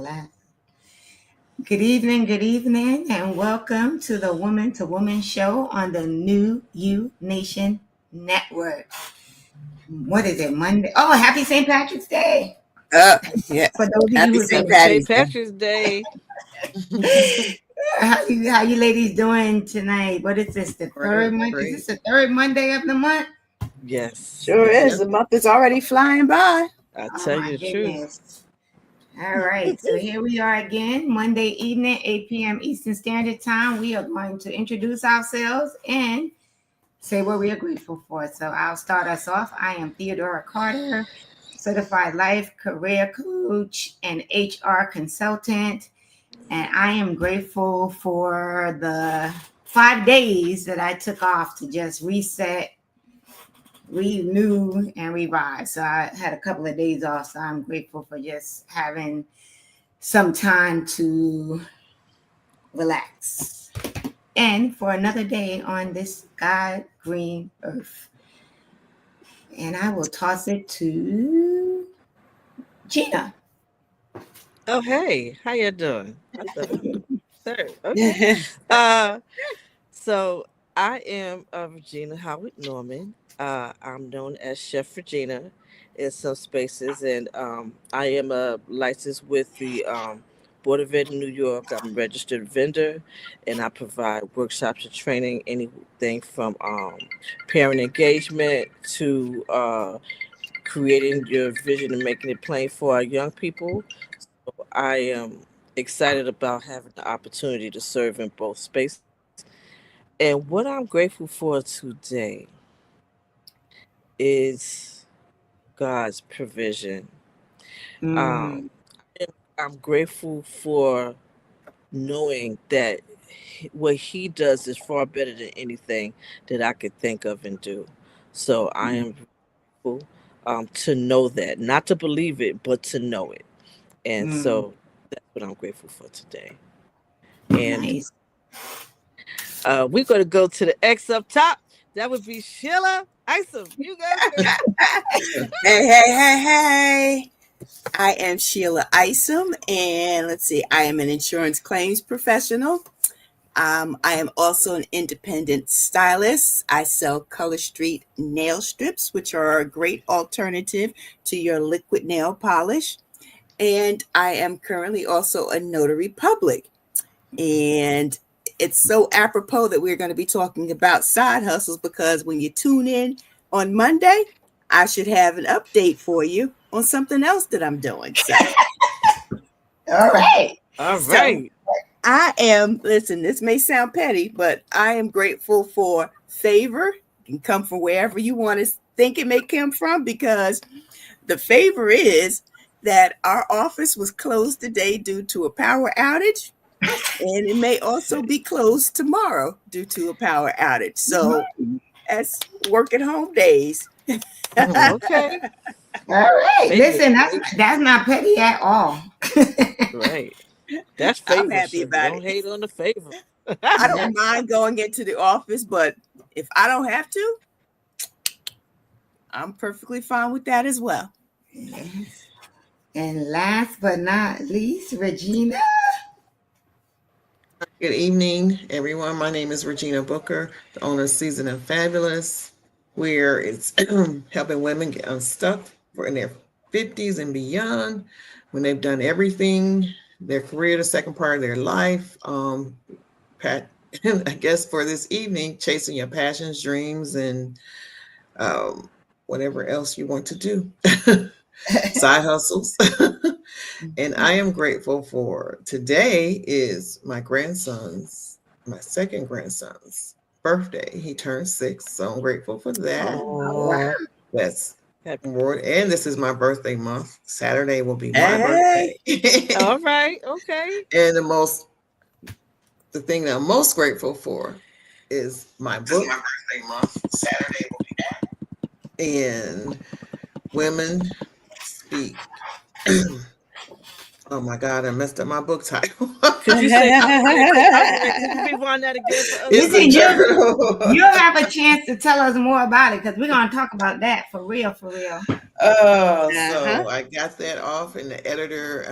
last. Good evening, and welcome to the Woman to Woman show on the New You Nation Network. What is it, Monday? Oh, happy St. Patrick's Day. Yeah. For those of you Happy who St. don't St. Patrick's Day. how you ladies doing tonight? What is this? The third Monday? Great. Is this the third Monday of the month? Yes. Sure is. The month is already flying by. I Oh tell my you the truth. goodness. All right, so here we are again, Monday evening, 8 p.m. Eastern Standard Time. We are going to introduce ourselves and say what we are grateful for. So I'll start us off. I am Theodora Carter, certified life career coach and HR consultant. And I am grateful for the 5 days that I took off to just reset, renew, and revive. So I had a couple of days off. So I'm grateful for just having some time to relax and for another day on this God green earth. And I will toss it to Gina. Oh, hey. How you doing? I thought it was third. Okay. So I am Regina Howard Norman. I'm known as Chef Regina in some spaces, and I am a licensed with the Board of Ed in New York. I'm a registered vendor, and I provide workshops and training, anything from parent engagement to creating your vision and making it plain for our young people. So I am excited about having the opportunity to serve in both spaces. And what I'm grateful for today is God's provision. Um, I'm grateful for knowing that what He does is far better than anything that I could think of and do. So I am grateful to know that, not to believe it, but to know it. And so that's what I'm grateful for today. And Nice. we're going to go to the X up top. That would be Sheila Isom. You go. Hey. I am Sheila Isom, and let's see, I am an insurance claims professional. I am also an independent stylist. I sell Color Street nail strips, which are a great alternative to your liquid nail polish. And I am currently also a notary public. And it's so apropos that we're going to be talking about side hustles, because when you tune in on Monday, I should have an update for you on something else that I'm doing. So. All right. So, I am, listen, this may sound petty, but I am grateful for favor. It can come from wherever you want to think it may come from, because the favor is that our office was closed today due to a power outage, and it may also be closed tomorrow due to a power outage. So that's work at home days. Okay. All right. Listen, that's not petty at all. Right. That's favor. I'm happy about Don't hate on the favor. I don't mind going into the office, but if I don't have to, I'm perfectly fine with that as well. Yes. And last but not least, Regina. Good evening, everyone. My name is Regina Booker, the owner of Season and Fabulous, where it's helping women get unstuck in their 50s and beyond when they've done everything, their career, the second part of their life. Pat, I guess for this evening, chasing your passions, dreams, and whatever else you want to do. Side hustles. And I am grateful for today is my second grandson's birthday. He turned 6, so I'm grateful for that. Oh, wow. That's Lord, and this is my birthday month. Saturday will be my birthday. All right, okay. And the thing that I'm most grateful for is my book. My birthday month. Saturday will be that. And Women Speak. Oh my God, I messed up my book title. Could you say could you rewind that again for us? Listen, you'll have a chance to tell us more about it, because we're going to talk about that for real. Uh-huh. So I got that off, and the editor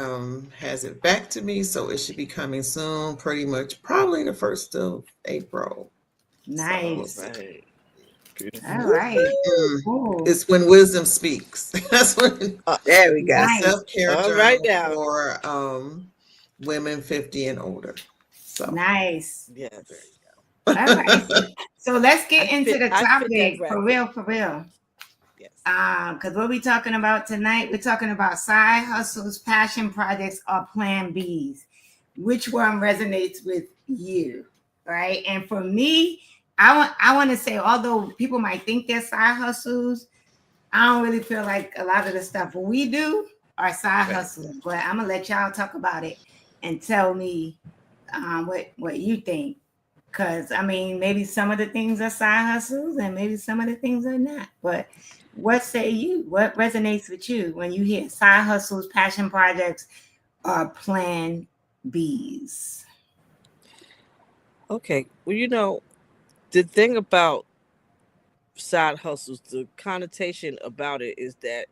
has it back to me. So it should be coming soon, pretty much, probably the 1st of April. So we'll Nice. see. Right. All Beautiful. right. Mm. Cool. It's when wisdom speaks. That's when There we it's a go. Nice. self-care All right journal now. for women 50 and older. So Nice. Yes. there All you right. go. So let's get into the I fit that topic for bracket. real, for real. Yes. Because what we talking about tonight, we're talking about side hustles, passion projects, or plan Bs. Which one resonates with you, right? And for me, I want to say, although people might think they're side hustles, I don't really feel like a lot of the stuff we do are side Right. hustles. But I'm gonna let y'all talk about it and tell me what you think. Because I mean, maybe some of the things are side hustles and maybe some of the things are not. But what say you? What resonates with you when you hear side hustles, passion projects, or plan Bs? Okay. Well, the thing about side hustles, the connotation about it is that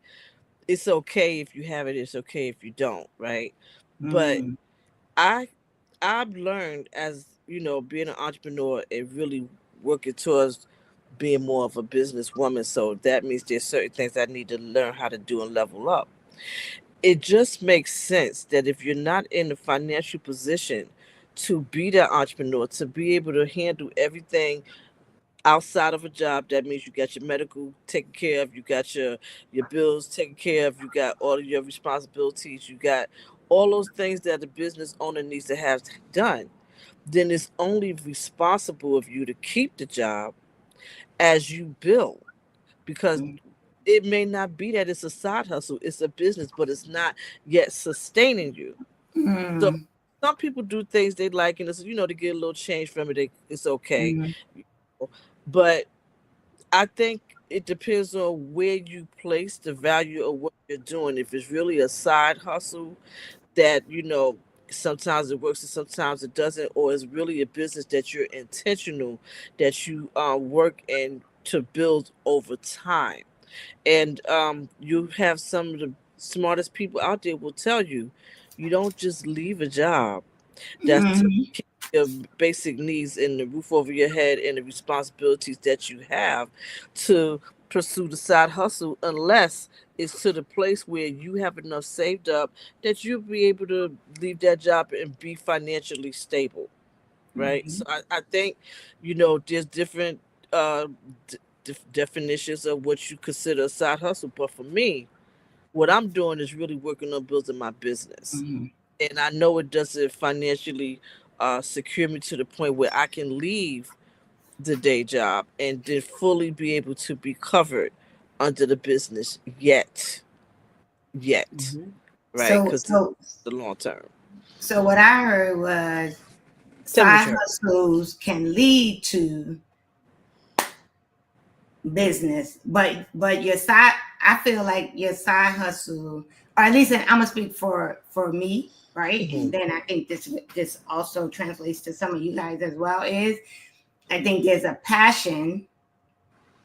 it's okay if you have it, it's okay if you don't, right? But Mm, I I've learned as, being an entrepreneur and really working towards being more of a businesswoman. So that means there's certain things I need to learn how to do and level up. It just makes sense that if you're not in the financial position to be that entrepreneur, to be able to handle everything outside of a job, that means you got your medical taken care of, you got your bills taken care of, you got all of your responsibilities, you got all those things that the business owner needs to have done. Then it's only responsible of you to keep the job as you build, because mm, it may not be that it's a side hustle, it's a business, but it's not yet sustaining you. So mm, some people do things they like, and it's, to get a little change from it, it's okay. mm, But I think it depends on where you place the value of what you're doing. If it's really a side hustle that, sometimes it works and sometimes it doesn't, or it's really a business that you're intentional, that you work and to build over time. And you have some of the smartest people out there will tell you, you don't just leave a job that's to mm, keep your basic needs and the roof over your head and the responsibilities that you have to pursue the side hustle, unless it's to the place where you have enough saved up that you'll be able to leave that job and be financially stable, right? So mm, I think, there's different uh, definitions of what you consider a side hustle. But for me, what I'm doing is really working on building my business, mm, and I know it doesn't financially secure me to the point where I can leave the day job and then fully be able to be covered under the business yet, mhm. right? So, Because so, the long term. so what I heard was Tell me what side you heard. hustles can lead to business, but your side, I feel like your side hustle, or at least I'm gonna speak for me, right? Hmm. And then I think this also translates to some of you guys as well. Is I think there's a passion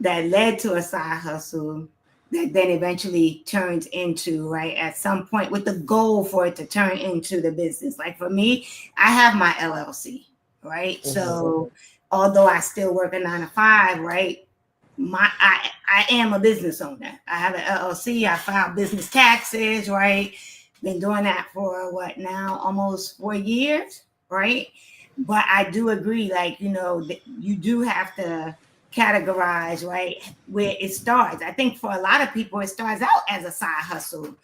that led to a side hustle that then eventually turns into, right, at some point, with the goal for it to turn into the business. Like for me, I have my LLC, right? So although I still work a 9 to 5, right, I am a business owner. I have an LLC. I file business taxes, right? Been doing that for what now, almost 4 years, right? But I do agree, like, you do have to categorize, right, where it starts. I think for a lot of people, it starts out as a side hustle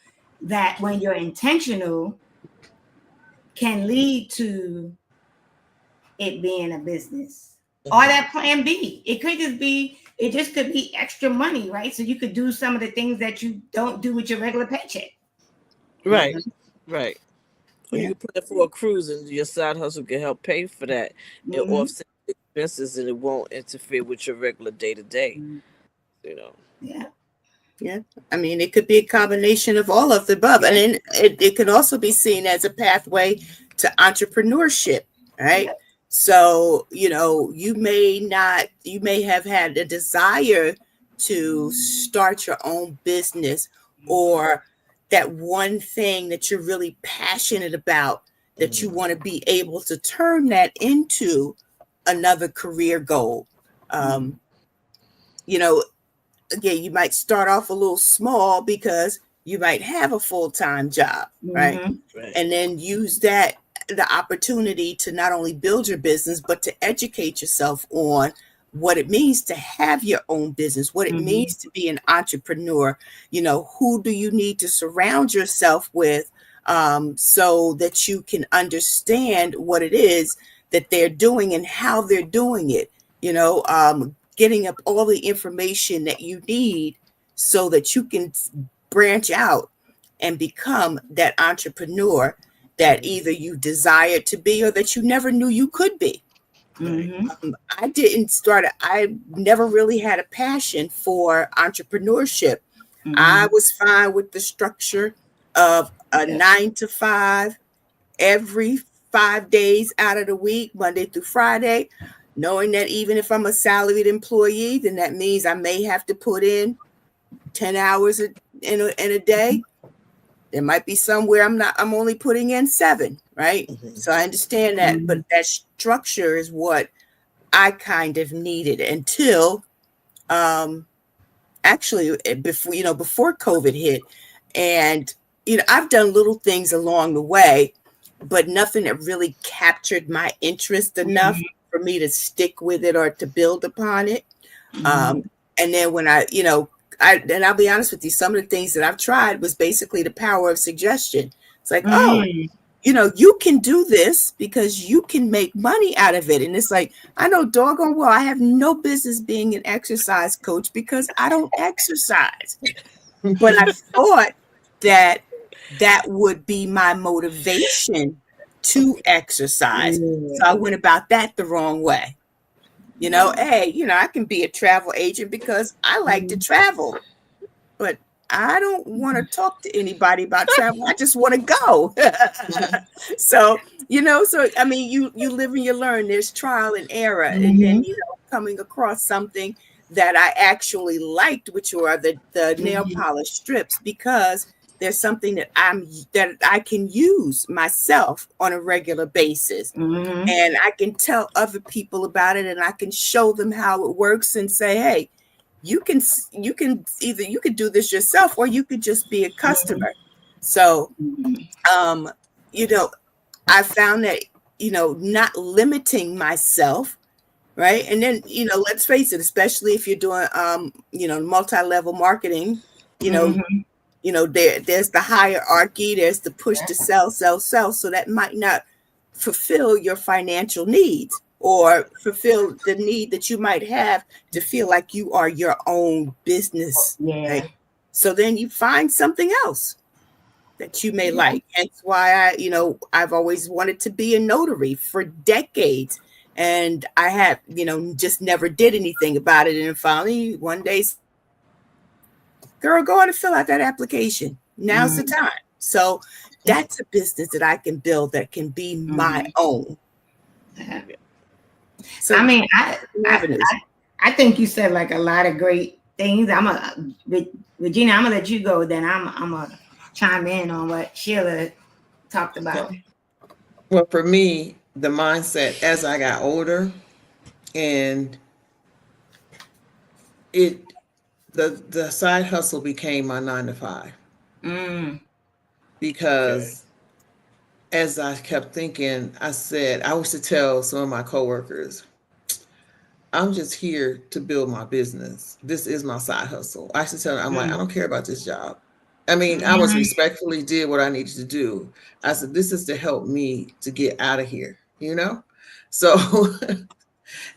that when you're intentional can lead to it being a business or that plan B. It just could be extra money, right? So you could do some of the things that you don't do with your regular paycheck. Right, Mhm. right. Or Yeah. you can plan for a cruise and your side hustle can help pay for that and Mm-hmm. offset the expenses, and it won't interfere with your regular day to day, Mm-hmm. you know. Yeah. Yeah. I mean, it could be a combination of all of the above. And then it could also be seen as a pathway to entrepreneurship, right? Yeah. So, you may have had a desire to start your own business or that one thing that you're really passionate about, that you want to be able to turn that into another career goal. You know, again, you might start off a little small because you might have a full-time job, right? Right. And then use that, the opportunity to not only build your business, but to educate yourself on what it means to have your own business, what it means to be an entrepreneur. You know, who do you need to surround yourself with, so that you can understand what it is that they're doing and how they're doing it. You know, getting up all the information that you need so that you can branch out and become that entrepreneur that either you desire to be or that you never knew you could be. I never really had a passion for entrepreneurship. I was fine with the structure of a 9 to 5 every 5 days out of the week, Monday through Friday, knowing that even if I'm a salaried employee, then that means I may have to put in 10 hours in a day. There might be somewhere I'm only putting in 7, right? So I understand that, but that structure is what I kind of needed until actually before COVID hit. And I've done little things along the way, but nothing that really captured my interest enough for me to stick with it or to build upon it. And then when I'll be honest with you, some of the things that I've tried was basically the power of suggestion. It's like, you can do this because you can make money out of it. And it's like, I know doggone well, I have no business being an exercise coach because I don't exercise. But I thought that would be my motivation to exercise. So I went about that the wrong way. I can be a travel agent because I like to travel, but I don't want to talk to anybody about travel. I just want to go. So I mean, you live and you learn. There's trial and error, and then coming across something that I actually liked, which were the nail polish strips, because there's something that I can use myself on a regular basis, and I can tell other people about it, and I can show them how it works, and say, hey, you can do this yourself, or you could just be a customer. So, I found that not limiting myself, right, and then let's face it, especially if you're doing multi-level marketing, there's the hierarchy, there's the push to sell. So that might not fulfill your financial needs or fulfill the need that you might have to feel like you are your own business. Right? So then you find something else that you may like. That's why I've always wanted to be a notary for decades. And I have, just never did anything about it. And finally one day, girl, go on and fill out that application. Now's the time. So that's a business that I can build that can be my own. So I mean, I think you said like a lot of great things. Regina, I'm gonna let you go. Then I'm gonna chime in on what Sheila talked about. Well, for me, the mindset as I got older, and the side hustle became my 9 to 5. Because as I kept thinking, I used to tell some of my coworkers, I'm just here to build my business. This is my side hustle. I used to tell them, I'm like, I don't care about this job. I mean, I was respectfully did what I needed to do. I said, this is to help me to get out of here, So,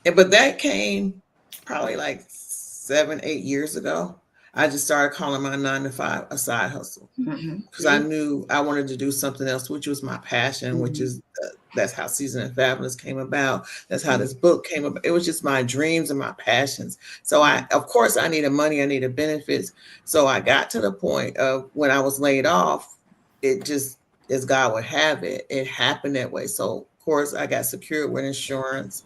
but that came probably like 7-8 years ago. I just started calling my 9 to 5 a side hustle because I knew I wanted to do something else, which was my passion, which is that's how Seasoned and Fabulous came about. That's how this book came about. It was just my dreams and my passions. So of course I needed money. I needed benefits. So I got to the point of when I was laid off, it just, as God would have it, it happened that way. So of course I got secured with insurance.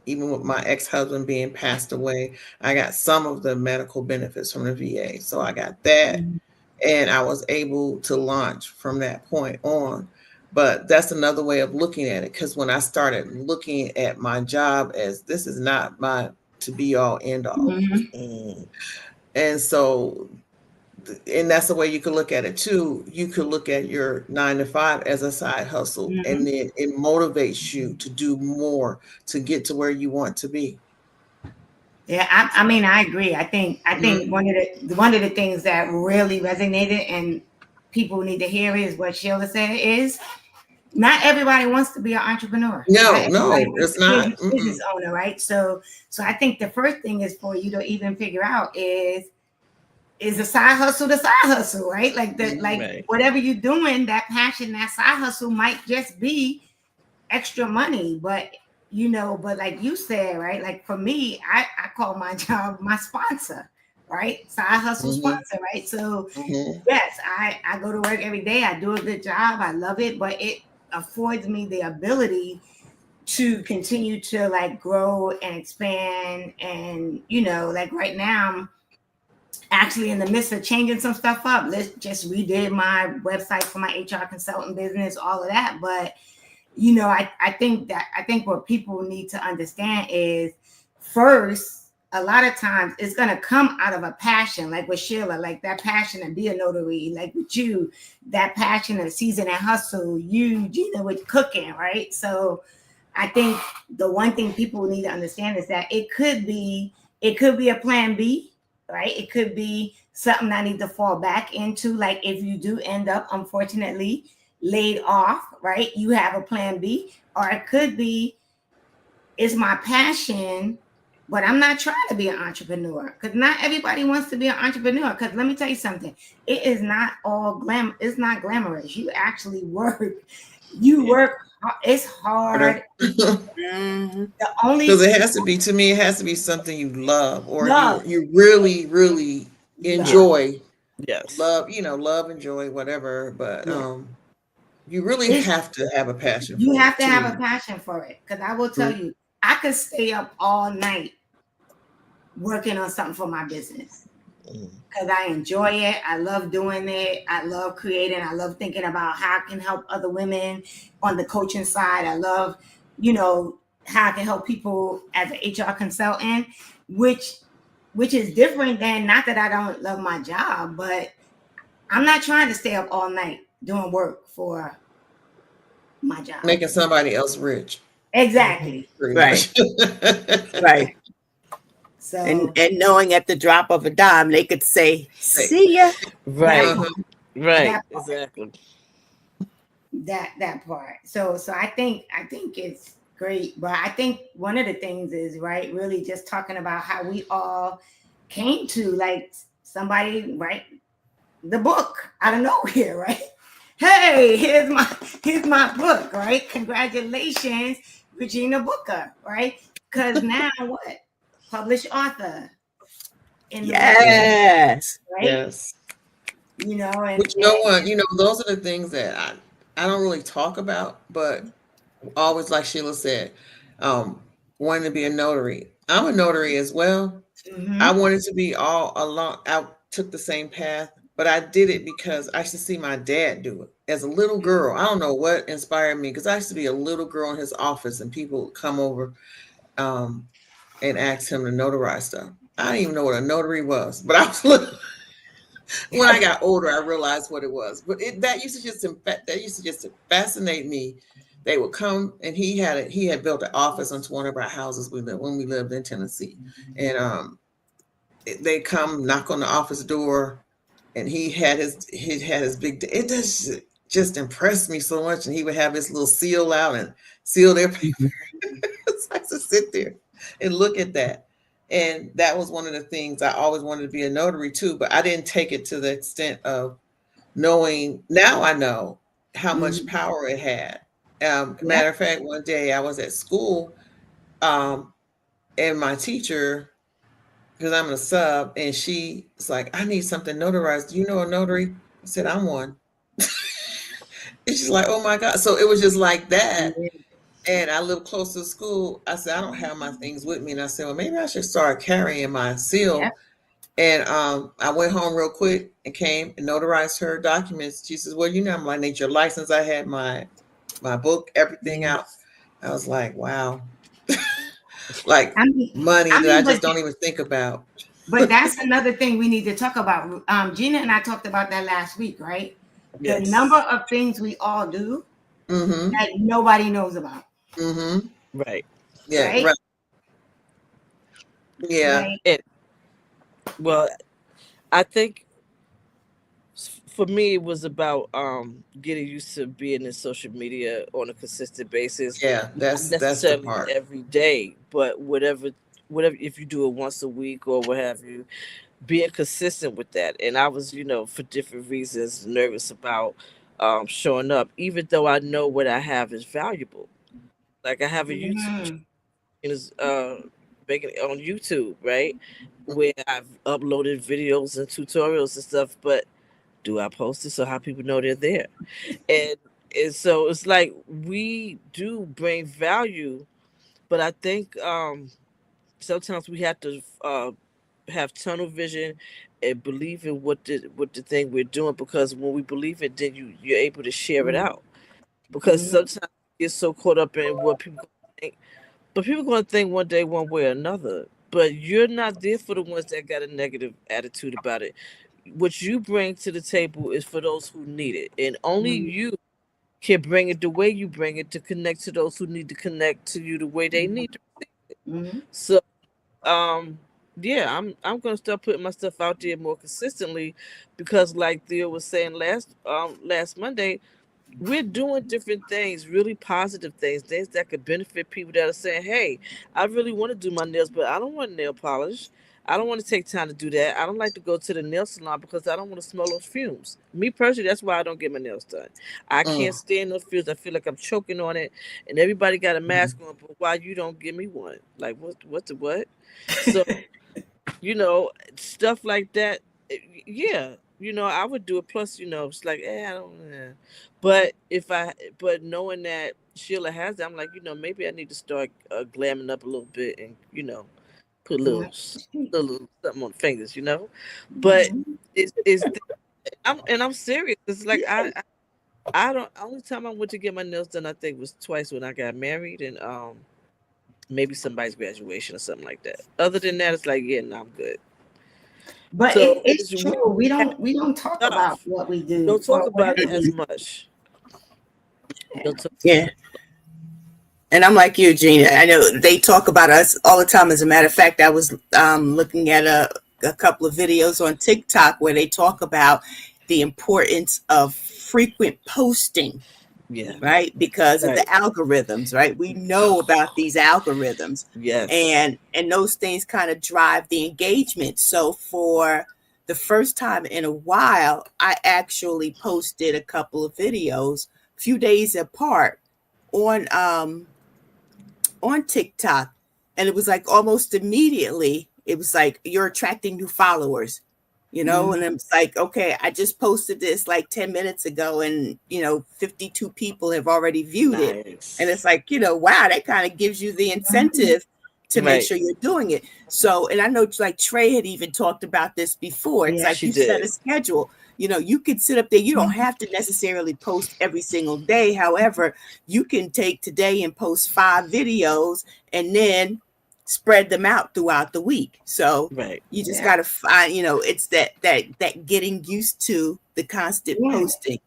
even with my ex-husband being passed away, I got some of the medical benefits from the VA. So I got that, and I was able to launch from that point on. But that's another way of looking at it, because when I started looking at my job as this is not my to be all end all. Mhm. And so, and that's the way you could look at it too. You could look at your 9 to 5 as a side hustle, Mhm. and then it motivates you to do more to get to where you want to be. Yeah, I mean, I agree. I think one of the things that really resonated and people need to hear is what Sheila said is not everybody wants to be an entrepreneur. No, Not everybody wants it's to be a not. business owner, right? So I think the first thing is for you to even figure out is a side hustle the side hustle, right? Like Right. whatever you're doing, that passion, that side hustle might just be extra money, but but like you said, right? Like for me, I call my job my sponsor, right? Side hustle sponsor, right? So yes, I go to work every day. I do a good job. I love it, but it affords me the ability to continue to like grow and expand. And like right now, I'm actually in the midst of changing some stuff up. Let's just redid my website for my HR consultant business, all of that. But I think what people need to understand is first, a lot of times it's going to come out of a passion, like with Sheila, like that passion to be a notary, like with you, that passion of season and hustle, you, Gina, with cooking, right? So I think the one thing people need to understand is that it could be a plan B, right? It could be something I need to fall back into. Like if you do end up, unfortunately, laid off, right? You have a plan B, or it could be it's my passion, but I'm not trying to be an entrepreneur, because not everybody wants to be an entrepreneur. Because let me tell you something, it is not all it's not glamorous. You actually work. Work. It's hard. The only Because it has to be, to me, it has to be something you love, or love. you really, really enjoy. Yes. Love, love, enjoy, whatever. But you really It's- have to have a passion. You for have it, to have a passion for it. Because I will tell you, I could stay up all night working on something for my business. Because I enjoy it. I love doing it. I love creating. I love thinking about how I can help other women on the coaching side. I love, how I can help people as an HR consultant, which is different than, not that I don't love my job, but I'm not trying to stay up all night doing work for my job. Making somebody else rich. Exactly. Right. Right. So and knowing at the drop of a dime, they could say, "See ya." Right. Right. That part. Exactly. That part. So I think it's great, but I think one of the things is, right, really just talking about how we all came to, like, somebody write the book out of nowhere, right? Hey, here's my book, right? Congratulations, Regina Booker, right? Because now what? Published author. Yes. Right? Yes. And Which no one, those are the things that I don't really talk about, but always, like Sheila said, wanting to be a notary. I'm a notary as well. I wanted to be all along. I took the same path, but I did it because I used to see my dad do it as a little girl. I don't know what inspired me, because I used to be a little girl in his office and people would come over and ask him to notarize stuff. I didn't even know what a notary was, but I was little. When I got older, I realized what it was. But that used to just fascinate me. They would come, and he had built an office onto one of our houses when we lived in Tennessee, and they come knock on the office door, and he had his big. It just impressed me so much, and he would have his little seal out and seal their paper. So I used to sit there and look at that. And that was one of the things I always wanted to be a notary too, but I didn't take it to the extent of knowing. Now I know how much power it had. Matter of fact, one day I was at school, and my teacher, because I'm a sub, and she's like, "I need something notarized. Do you know a notary?" I said, "I'm one." And she's like, "Oh my God!" So it was just like that. And I live close to school. I said, I don't have my things with me. And I said, well, maybe I should start carrying my seal. Yep. And I went home real quick and came and notarized her documents. She says, well, I'm like, I need your license. I had my book, everything out. I was like, wow. Like money that I just don't even think about. But that's another thing we need to talk about. Gina and I talked about that last week, right? Yes. The number of things we all do that nobody knows about. Right. Yeah. Right. Yeah. Right? Well, I think for me it was about getting used to being in social media on a consistent basis. Yeah, that's the part. Every day, but whatever if you do it once a week or what have you, being consistent with that. And I was, for different reasons, nervous about showing up, even though I know what I have is valuable. Like I have a YouTube is making it on YouTube, right? Where I've uploaded videos and tutorials and stuff, but do I post it so how people know they're there? And so it's like we do bring value, but I think sometimes we have to have tunnel vision and believe in what the thing we're doing, because when we believe it, then you're able to share it out. Because sometimes you get so caught up in what people think, but people are going to think one day one way or another. But you're not there for the ones that got a negative attitude about it. What you bring to the table is for those who need it, and only you can bring it the way you bring it to connect to those who need to connect to you the way they need to receive it. So yeah, I'm gonna start putting my stuff out there more consistently, because like Theo was saying last Monday, we're doing different things, really positive things that could benefit people that are saying, hey, I really want to do my nails, but I don't want nail polish. I don't want to take time to do that. I don't like to go to the nail salon because I don't want to smell those fumes. Me personally, that's why I don't get my nails done. I can't stand those fumes. I feel like I'm choking on it, and everybody got a mask on, but why you don't give me one? Like what? So stuff like that. Yeah, I would do it. Plus, it's like, I don't. But knowing that Sheila has that, I'm like, maybe I need to start glamming up a little bit and put a little something on the fingers, But I'm serious. It's like I don't. Only time I went to get my nails done, I think, was twice when I got married and maybe somebody's graduation or something like that. Other than that, it's like, yeah, no, I'm good. But so it's true. We don't talk about what we do. Don't talk about it as much. Yeah. And I'm like you, Gina. I know they talk about us all the time. As a matter of fact, I was looking at a couple of videos on TikTok where they talk about the importance of frequent posting. Yeah. Right. Because of the algorithms, right? We know about these algorithms. Yes. And those things kind of drive the engagement. So for the first time in a while, I actually posted a couple of videos a few days apart on TikTok. And it was like almost immediately, it was like you're attracting new followers. And it's like, okay, I just posted this like 10 minutes ago and, 52 people have already viewed it. And it's like, wow, that kind of gives you the incentive to make sure you're doing it. So, and I know like Trey had even talked about this before. It's like you set a schedule. You could sit up there. You don't have to necessarily post every single day. However, you can take today and post 5 videos and then spread them out throughout the week. So you just got to find, it's that getting used to the constant posting.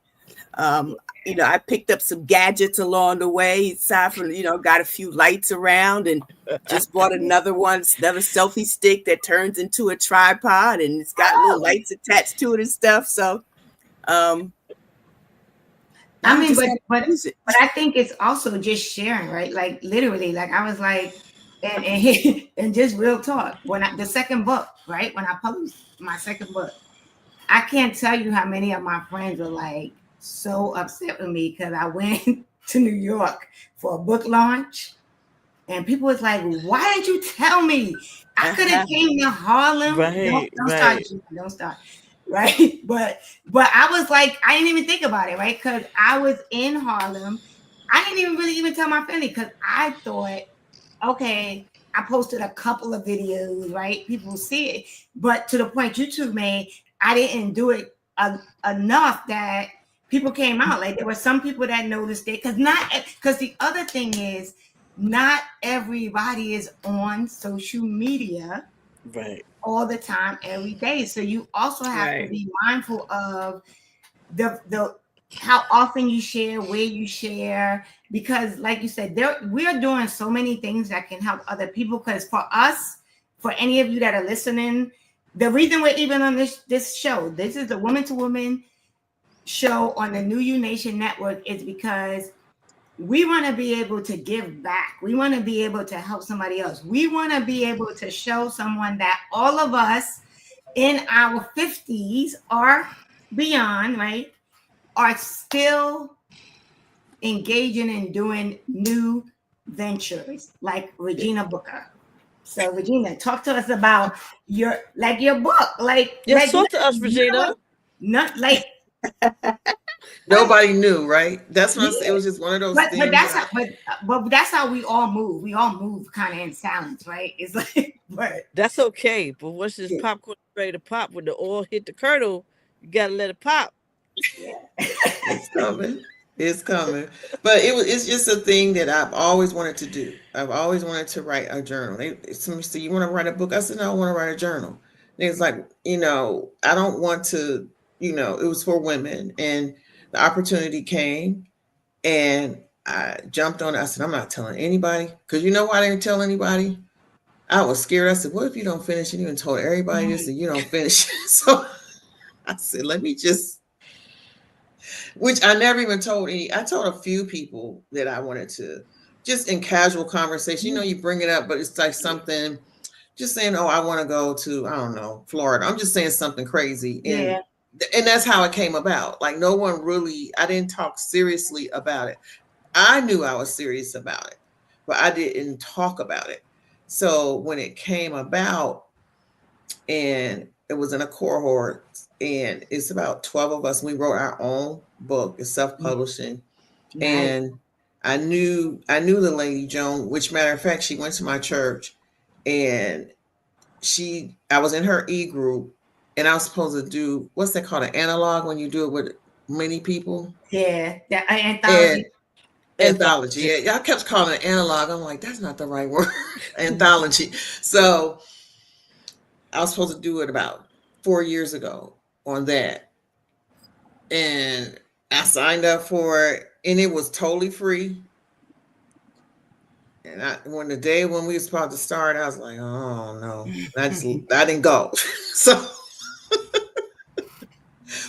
I picked up some gadgets along the way, aside from, got a few lights around and just bought another selfie stick that turns into a tripod and it's got little lights attached to it and stuff. So, but I think it's also just sharing, right? Like literally, like I was like, and just real talk. The second book, right? When I published my second book, I can't tell you how many of my friends were like so upset with me because I went to New York for a book launch, and people was like, "Why didn't you tell me? I could have came to Harlem." Don't start. Right, but I was like, I didn't even think about it, right? Because I was in Harlem. I didn't even really tell my family because I thought, okay, I posted a couple of videos, right? People see it, but to the point you two made, I didn't do it enough that people came out. Like there were some people that noticed it because the other thing is not everybody is on social media Right. all the time, every day. So you also have to be mindful of the how often you share, where you share, because like you said, we are doing so many things that can help other people. Because for us, for any of you that are listening, the reason we're even on this show, this is the Woman to Woman show on the New You Nation Network, is because we want to be able to give back. We want to be able to help somebody else. We want to be able to show someone that all of us in our 50s or beyond, right, are still engaging in doing new ventures like Regina Booker. So Regina, talk to us about your book. Yes, talk to us, Regina. Not like Nobody knew, right? That's what it was just one of those things. But that's how we all move. We all move kind of in silence, right? It's like, but that's okay. But once this popcorn is ready to pop, when the oil hit the kernel, you gotta let it pop. Yeah. It's coming. It's coming. But it's just a thing that I've always wanted to do. I've always wanted to write a journal. Somebody said, "You want to write a book?" I said, "No, I want to write a journal." And it's like, I don't want to, it was for women, and the opportunity came and I jumped on it. I said, "I'm not telling anybody." Because you know why I didn't tell anybody? I was scared. I said, "What if you don't finish?" And you even told everybody this and you don't finish. So I said, let me just, which I never even told any. I told a few people that I wanted to, just in casual conversation. You bring it up, but it's like something, just saying, "Oh, I want to go to, I don't know, Florida." I'm just saying something crazy. And that's how it came about. Like no one really, I didn't talk seriously about it. I knew I was serious about it, but I didn't talk about it. So when it came about, and it was in a cohort, and it's about 12 of us. We wrote our own book. It's self-publishing. Nice. And I knew the lady, Joan, which matter of fact, she went to my church, and I was in her e-group, and I was supposed to do, what's that called, an analog, when you do it with many people? Yeah, the anthology. Anthology. Yeah, I kept calling it analog. I'm like, that's not the right word. Anthology. So I was supposed to do it about 4 years ago on that. And I signed up for it, and it was totally free. And when we were supposed to start, I was like, oh no, I didn't go. So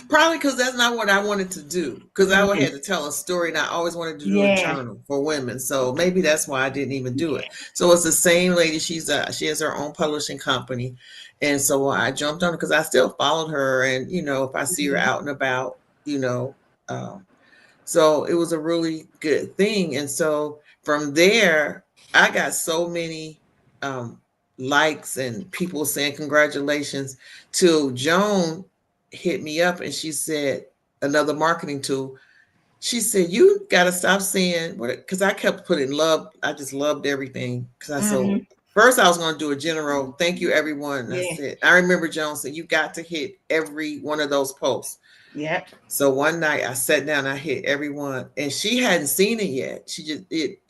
probably because that's not what I wanted to do. Because I had to tell a story, and I always wanted to do a journal for women. So maybe that's why I didn't even do it. So it's the same lady. She has her own publishing company. And so I jumped on it because I still followed her. And, if I see her out and about, so it was a really good thing. And so from there, I got so many likes and people saying congratulations, till Joan hit me up and she said, another marketing tool. She said, "You got to stop saying," because I kept putting love. I just loved everything. Because first I was going to do a general thank you, everyone. That's it. I remember Joan said, "You got to hit every one of those posts." Yeah. So one night I sat down, I hit everyone, and she hadn't seen it yet.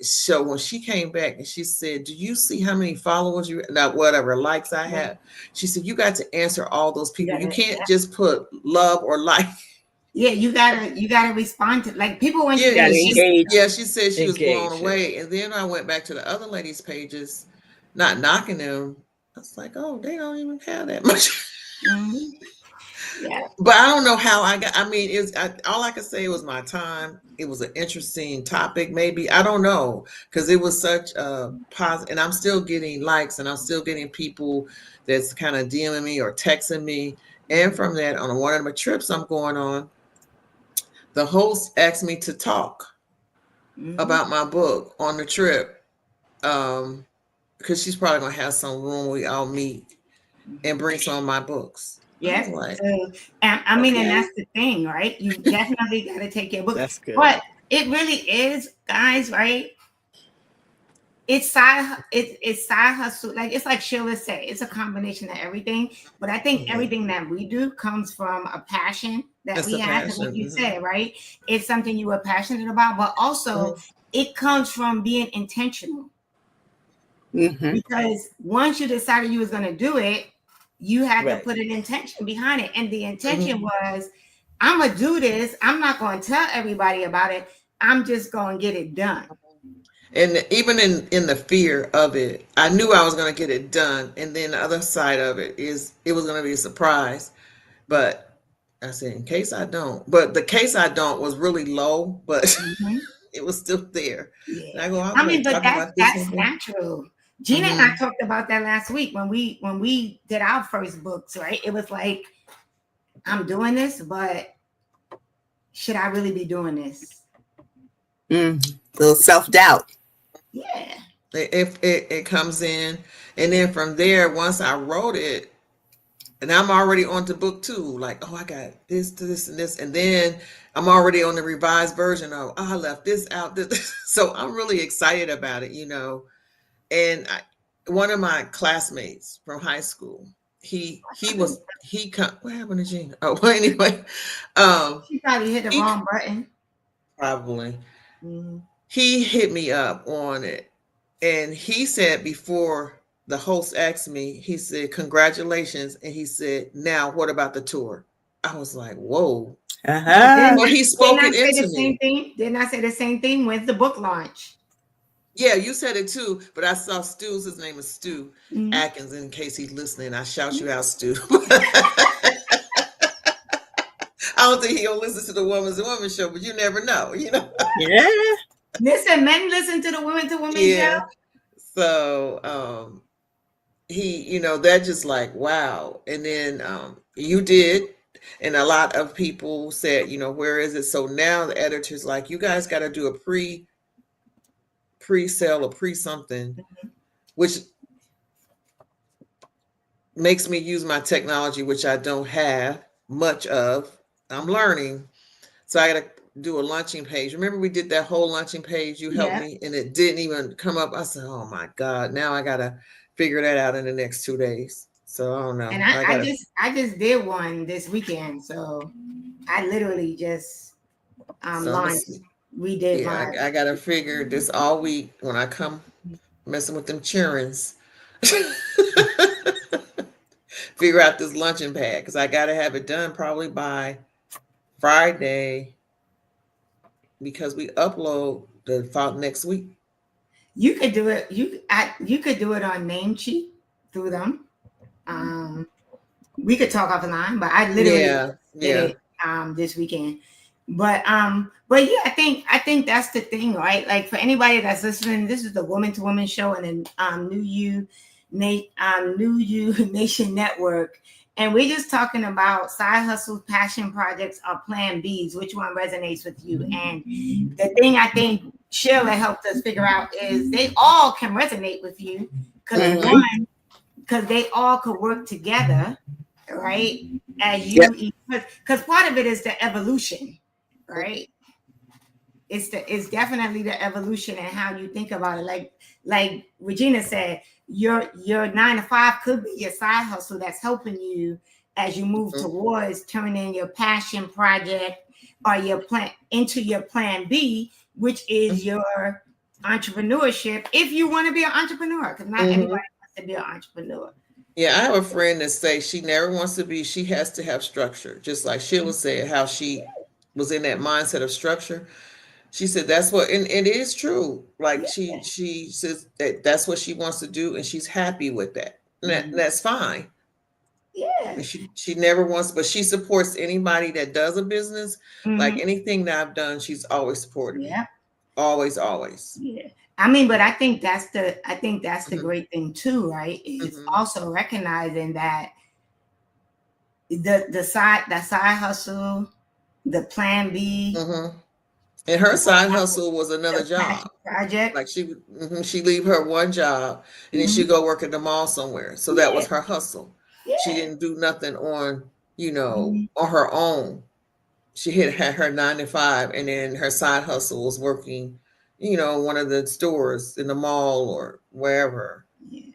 So when she came back and she said, "Do you see how many followers whatever likes I have?" She said, "You got to answer all those people. You can't just put love or like." Yeah, you gotta respond to, like, people when you gotta engage. Yeah, she said she was blown away. And then I went back to the other ladies' pages, not knocking them. I was like, oh, they don't even have that much. Yeah. But I don't know how all I could say was my time. It was an interesting topic, maybe. I don't know, because it was such a positive, and I'm still getting likes, and I'm still getting people that's kind of DMing me or texting me. And from that, on one of my trips I'm going on, the host asked me to talk about my book on the trip, because she's probably going to have some room we all meet and bring some of my books. Yeah. Like, and that's the thing, right? You definitely got to take your book. That's good. But it really is, guys, right? It's side hustle. Like it's like Sheila said, it's a combination of everything. But I think Mhm. everything that we do comes from a passion that It's we a have. And like passion. you Mhm. said, right? It's something you were passionate about, but also it comes from being intentional. Mm-hmm. Because once you decided you was gonna do it, you had to Right. put an intention behind it. And the intention Mhm. was, I'm gonna do this. I'm not gonna tell everybody about it. I'm just gonna get it done. And even in the fear of it, I knew I was going to get it done. And then the other side of it is it was going to be a surprise. But I said, in case I don't. But the case I don't was really low, but Mhm. it was still there. Yeah. And I go, I'm I going mean, to but talk about this that's one. natural. Gina and I Mm-hmm. talked about that last week when we did our first books, right? It was like, I'm doing this, but should I really be doing this? Mm. Little self-doubt. Yeah. It comes in. And then from there, once I wrote it, and I'm already on to book two, like, oh, I got this, and this. And then I'm already on the revised version of, oh, I left this out. So I'm really excited about it, And one of my classmates from high school, what happened to Gina? Oh, well, anyway, She probably hit the he wrong button. probably, Mhm. he hit me up on it. And he said before the host asked me, he said, congratulations. And he said, now what about the tour? I was like, whoa. Uh-huh. Well, he spoke it into me. Didn't I say the same thing with the book launch? Yeah, you said it too, but I saw Stu's, his name is Stu Mhm. Atkins, in case he's listening. I shout you out, Stu. I don't think he'll listen to the Woman's Woman show, but you never know, Yeah. Listen, men listen to the Women to Women show. Yeah. So he, that just like, wow. And then you did, and a lot of people said, where is it? So now the editor's like, you guys got to do a pre-sale or pre-something, which makes me use my technology, which I don't have much of. I'm learning. So I got to do a launching page. Remember we did that whole launching page? You helped me, and it didn't even come up. I said, oh my God, now I got to figure that out in the next 2 days. So I don't know. And I just did one this weekend. So I literally just launched. We did mine. I got to figure this all week when I come messing with them childrens. Figure out this luncheon pad because I got to have it done probably by Friday because we upload the file next week. You could do it. You could do it on Namecheap through them. We could talk offline, but I literally did it this weekend. But yeah, I think that's the thing, right? Like for anybody that's listening, this is the Woman to Woman show and then New You Nation Network. And we're just talking about side hustles, passion projects, or plan Bs. Which one resonates with you? And the thing I think Sheila helped us figure out is they all can resonate with you because they all could work together, right? As you, because part of it is the evolution, right? It's definitely the evolution and how you think about it. Like Regina said, your 9 to 5 could be your side hustle that's helping you as you move towards turning your passion project or your plan into your plan B, which is your entrepreneurship. If you want to be an entrepreneur, because not everybody wants to be an entrepreneur. Yeah, I have a friend that says she never wants to be, she has to have structure. Just like Sheila said, how she was in that mindset of structure. She said that's what, and it is true. Like she says that's what she wants to do, and she's happy with that. And that's fine. Yeah. And she never wants, but she supports anybody that does a business. Like anything that I've done, she's always supported me. Always. Yeah. I mean, but I think that's the great thing too, right? Is also recognizing that the side hustle, the plan B. And her side hustle was another job. Project. Like she leave her one job and then she go work at the mall somewhere. So that was her hustle. Yeah. She didn't do nothing on, on her own. had her 9 to 5, and then her side hustle was working, one of the stores in the mall or wherever. Yeah.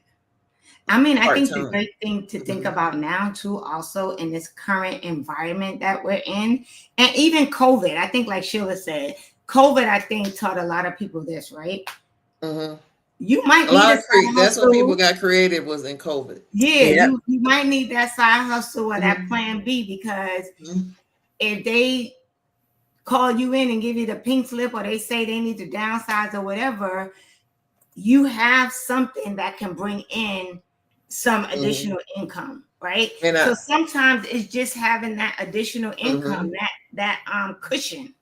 I mean, I Part think the time. great thing to think Mhm. about now too, also in this current environment that we're in, and even COVID, I think like Sheila said, COVID, I think taught a lot of people this, right? Mhm. You might A need lot a of side that's when people hustle. got creative, was in COVID. Yeah, Yep. you might need that side hustle or that Mhm. plan B, because Mhm. if they call you in and give you the pink slip, or they say they need to downsize or whatever, you have something that can bring in some Mhm. additional income, right? And So sometimes it's just having that additional income, mhm. that cushion.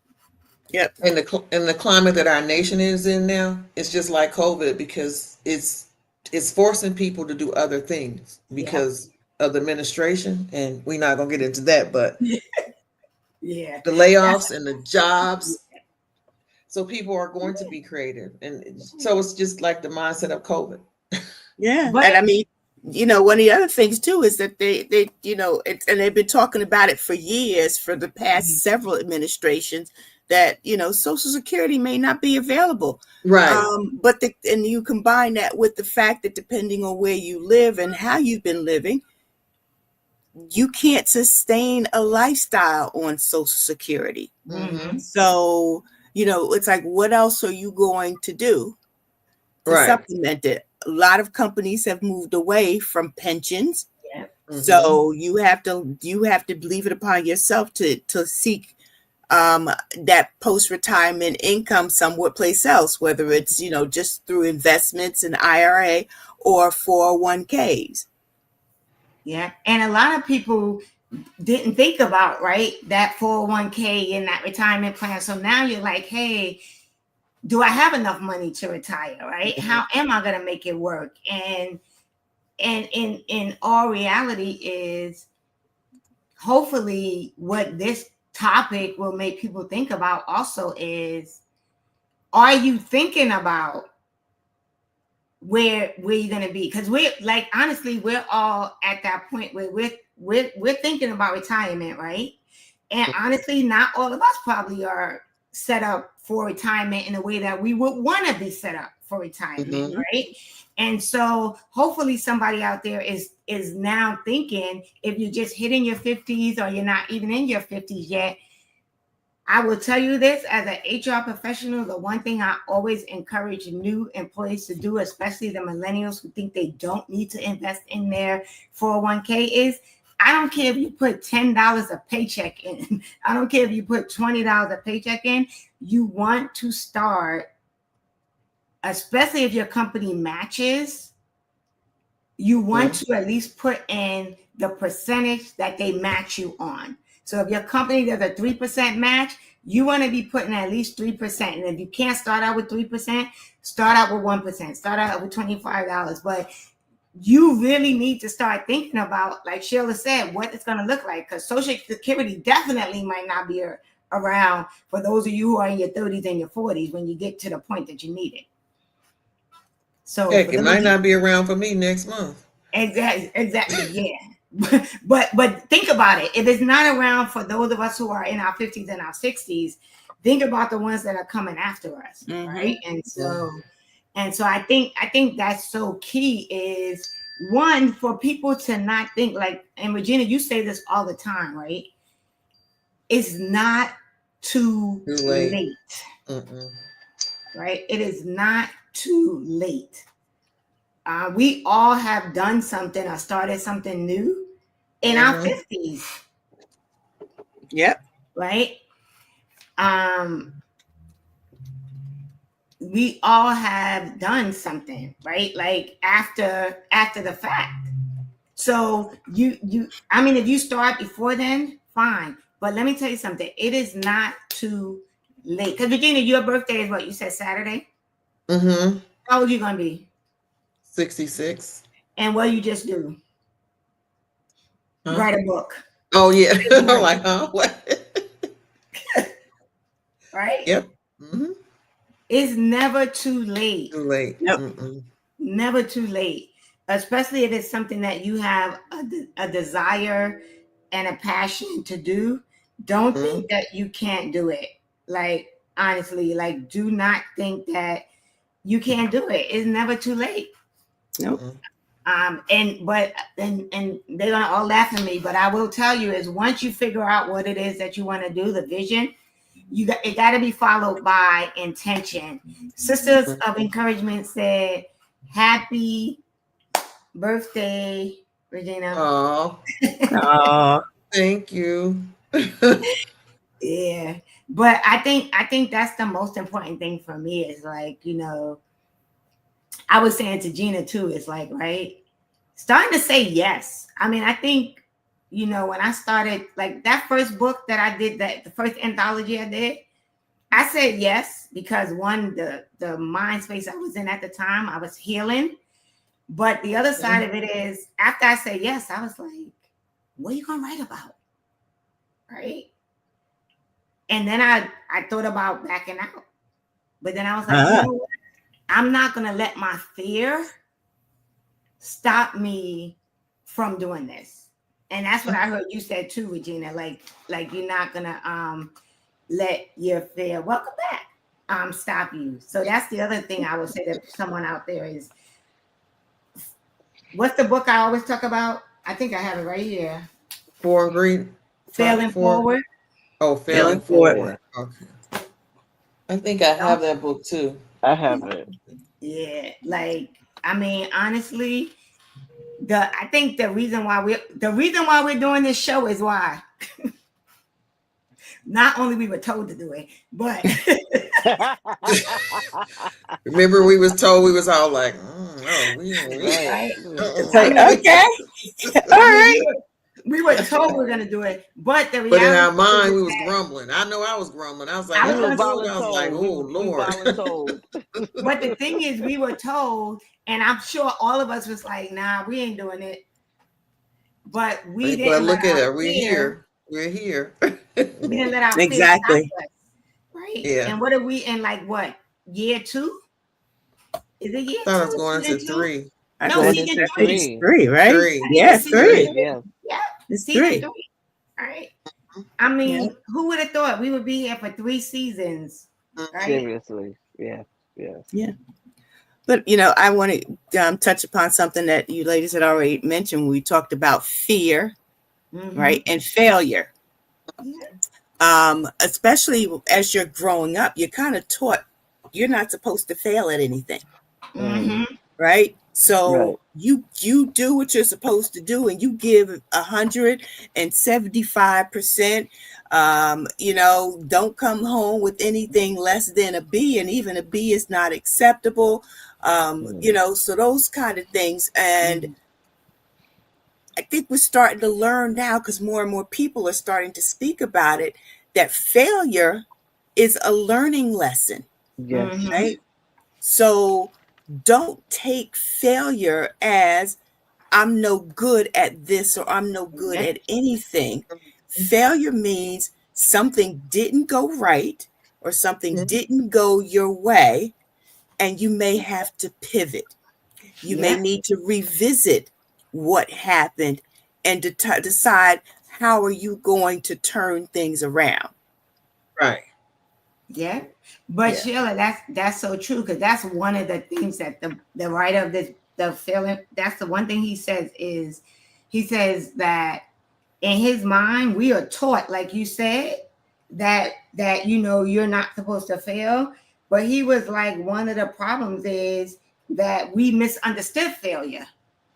Yep. In the climate that our nation is in now, it's just like COVID, because it's forcing people to do other things Yeah. because of the administration, and we're not gonna get into that, but Yeah. the layoffs and the jobs. So people are going to be creative, and so it's just like the mindset of COVID. Yeah. But And I mean, one of the other things too is that they and they've been talking about it for years, for the past several administrations, that, Social Security may not be available. Right. And you combine that with the fact that depending on where you live and how you've been living, you can't sustain a lifestyle on Social Security. Mm-hmm. So, it's like, what else are you going to do to Right. supplement it? A lot of companies have moved away from pensions. yeah. Mhm. So you have to leave it upon yourself to seek that post-retirement income somewhere place else, whether it's, just through investments in IRA or 401ks. Yeah. And a lot of people didn't think about, right, that 401k and that retirement plan. So now you're like, hey, do I have enough money to retire, right? Mhm. How am I going to make it work? And in all reality is, hopefully what this topic will make people think about also is, are you thinking about where you're going to be? Because we're like, honestly, we're all at that point where we're thinking about retirement, right? And honestly, not all of us probably are set up for retirement in a way that we would want to be set up for retirement, Mhm. right? And so hopefully somebody out there is now thinking, if you're just hitting your 50s or you're not even in your 50s yet, I will tell you this, as an HR professional, the one thing I always encourage new employees to do, especially the millennials who think they don't need to invest in their 401k, is, I don't care if you put $10 a paycheck in. I don't care if you put $20 a paycheck in. You want to start, especially if your company matches, you want to at least put in the percentage that they match you on. So if your company does a 3% match, you want to be putting at least 3%. And if you can't start out with 3%, start out with 1%, start out with $25. But you really need to start thinking about, like Sheila said, what it's going to look like, because Social Security definitely might not be around for those of you who are in your 30s and your 40s when you get to the point that you need it. So Heck, it might not be around for me next month. Exactly, yeah. But think about it. If it's not around for those of us who are in our 50s and our 60s, think about the ones that are coming after us, right? And so I think that's so key, is one, for people to not think like, and Regina, you say this all the time, right? It's not too late. Right? It is not too late. We all have done something or started something new in our 50s. Yep. Right? We all have done something, right? Like after the fact. So I mean, if you start before then, fine. But let me tell you something. It is not too late. Because Virginia, your birthday is what? You said Saturday? Mm-hmm. How old are you going to be? 66. And what you just do? Huh? Write a book. Oh, yeah. I'm like, huh? What? Right? Yep. Mm-hmm. It's never too late. Too late. Yep. Never too late. Especially if it's something that you have a desire and a passion to do. Don't Mhm. think that you can't do it. Like, honestly, like, do not think that you can't do it. It's never too late. Nope. Mhm. And they're gonna all laugh at me, but I will tell you is once you figure out what it is that you want to do, the vision, it got to be followed by intention. Sisters of Encouragement said, "Happy birthday, Regina." Oh, Oh, thank you. Yeah, but I think that's the most important thing for me is like, I was saying to Gina too, it's like, right, starting to say yes. I mean, I think, when I started like that first book that I did, that the first anthology I did, I said yes because one, the mind space I was in at the time, I was healing. But the other side of it is after I said yes, I was like, what are you gonna write about? Right. And then I thought about backing out. But then I was like, you know what? I'm not gonna let my fear stop me from doing this. And that's what I heard you said too, Regina. Like you're not gonna let your fear, welcome back, stop you. So that's the other thing I would say to someone out there is, what's the book I always talk about? I think I have it right here. Four green. Failing Forward. Oh, failing Failing Forward. forward. Okay. I think I have that book too. I have it. Yeah, like I mean, honestly, I think the reason why we're doing this show is why. Not only we were told to do it, but Remember, we was told we was all like, "Oh, we." Right. it's I like, mean, okay, all I mean, right. we were told we were gonna do it, but the But in our reality mind, is we was that grumbling. I know I was grumbling. I was like, I We was were gonna do I it. was like, voluntold. oh We Lord. voluntold. But the thing is, we were told, and I'm sure all of us was like, nah, we ain't doing it. But we But didn't let look at our it. We're fear, here. We're here. we didn't let our fear Exactly. stop us. Right. Yeah. And what are we in, like what, year 2? Is it year I thought I was 2? going into Season 2? 3. I No, Going think season into it's 3. 3. 3, right? 3. I think Yeah, it's season 3. 3. Yeah. Yeah, It's season 3. 3. All right. I Yeah. mean, who would have thought we would be here for 3 seasons? Right. Seriously. Yeah. Yeah. Yeah. But, I want to touch upon something that you ladies had already mentioned when we talked about fear, right? And failure. Especially as you're growing up, you're kind of taught you're not supposed to fail at anything. Right? So you do what you're supposed to do and you give 175%. Don't come home with anything less than a B, and even a B is not acceptable. So those kind of things. And I think we're starting to learn now, because more and more people are starting to speak about it, that failure is a learning lesson. Yes. Right? So don't take failure as I'm no good at this or I'm no good at anything. Failure means something didn't go right or something didn't go your way, and you may have to pivot. You may need to revisit what happened and decide how are you going to turn things around. Right. Yeah. But Yeah. Sheila, that's so true, because that's one of the things that the writer of the film, that's the one thing he says that in his mind we are taught, like you said, that you're not supposed to fail. But he was like, one of the problems is that we misunderstood failure.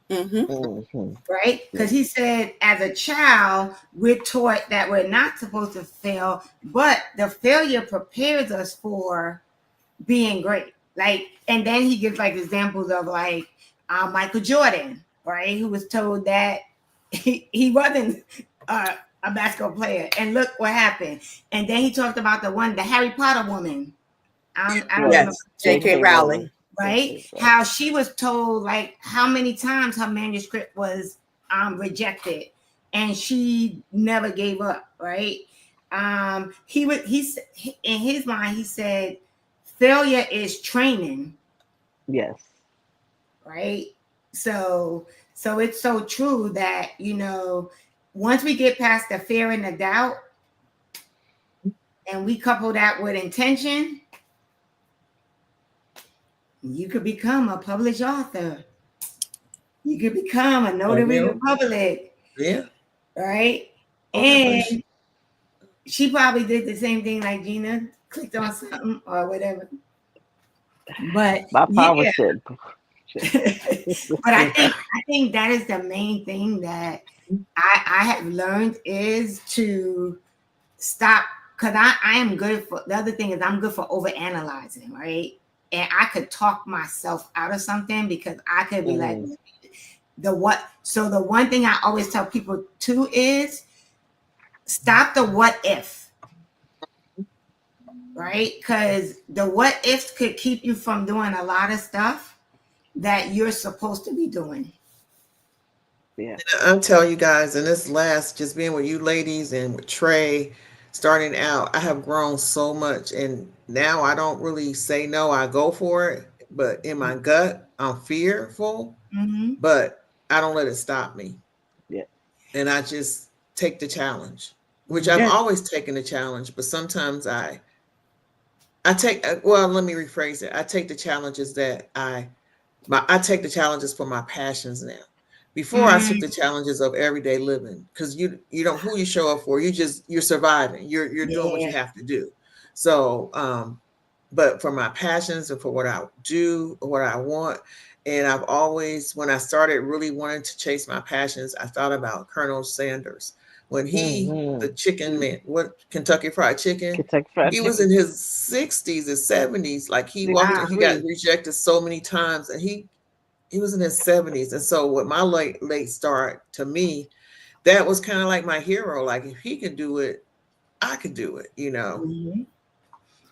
Right? Because he said, as a child, we're taught that we're not supposed to fail, but the failure prepares us for being great. Like, and then he gives like examples of like Michael Jordan, right? Who was told that he wasn't a basketball player, and look what happened. And then he talked about the Harry Potter woman. I don't remember. Yes, J.K. Rowling. Right? How she was told like how many times her manuscript was rejected, and she never gave up. Right? In his mind, he said, failure is training. Yes. Right? So it's so true that once we get past the fear and the doubt, and we couple that with intention, you could become a published author. You could become a notary public, Yeah. right? Okay, And she probably did the same thing like Gina, clicked on something or whatever. But My power yeah, said, but I think that is the main thing that I have learned is to stop, because I am good for, the other thing is I'm good for overanalyzing, right? And I could talk myself out of something because I could be like the what. So the one thing I always tell people too is stop the what if, right? Because the what ifs could keep you from doing a lot of stuff that you're supposed to be doing. yeah. I'm telling you guys, and this last, just being with you ladies and with Trey, starting out, I have grown so much. And now I don't really say no, I go for it. But in my gut, I'm fearful, Mm-hmm. but I don't let it stop me. Yeah. And I just take the challenge, which I've always taken the challenge, but sometimes I take, well, let me rephrase it. I take the challenges that I take the challenges for my passions now. Before I took the challenges of everyday living, because you don't who you show up for, you're surviving. You're doing what you have to do. So but for my passions and for what I do, what I want. And I've always, when I started really wanting to chase my passions, I thought about Colonel Sanders. When the chicken man, what, Kentucky Fried Chicken, Kentucky Fried he was Chicken. in his 60s and 70s. Like he walked and he Wow. got rejected so many times, and he was in his 70s. And so with my late start, to me, that was kind of like my hero. Like if he could do it, I could do it,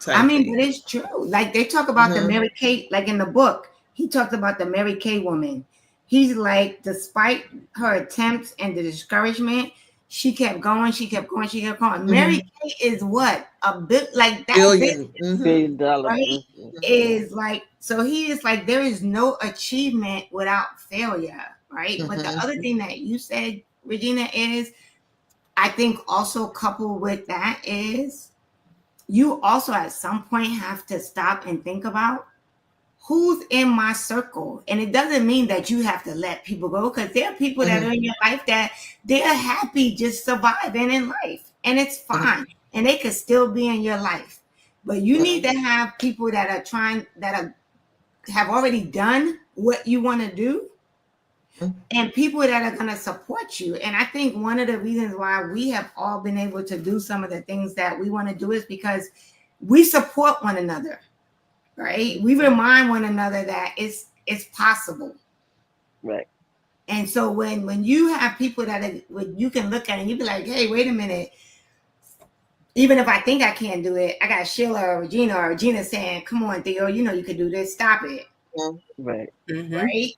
I mean, thing. but it's true. Like they talk about the Mary Kay, like in the book, he talked about the Mary Kay woman. He's like, despite her attempts and the discouragement, she kept going, she kept going, she kept going. Mary Kay is what? A bit like that $1 $1 billion. right? Is like, so he is like, there is no achievement without failure, right? But the other thing that you said, Regina, is I think also coupled with that is you also at some point have to stop and think about who's in my circle. And it doesn't mean that you have to let people go, because there are people that are in your life that they're happy just surviving in life, and it's fine. And they could still be in your life. But you need to have people that are trying, have already done what you want to do, and people that are going to support you. And I think one of the reasons why we have all been able to do some of the things that we want to do is because we support one another, right? We remind one another that it's possible. Right. And so when you have people that you can look at and you be like, hey, wait a minute. Even if I think I can't do it, I got Sheila or Regina saying, come on, Theo, you can do this. Stop it. Right. Right.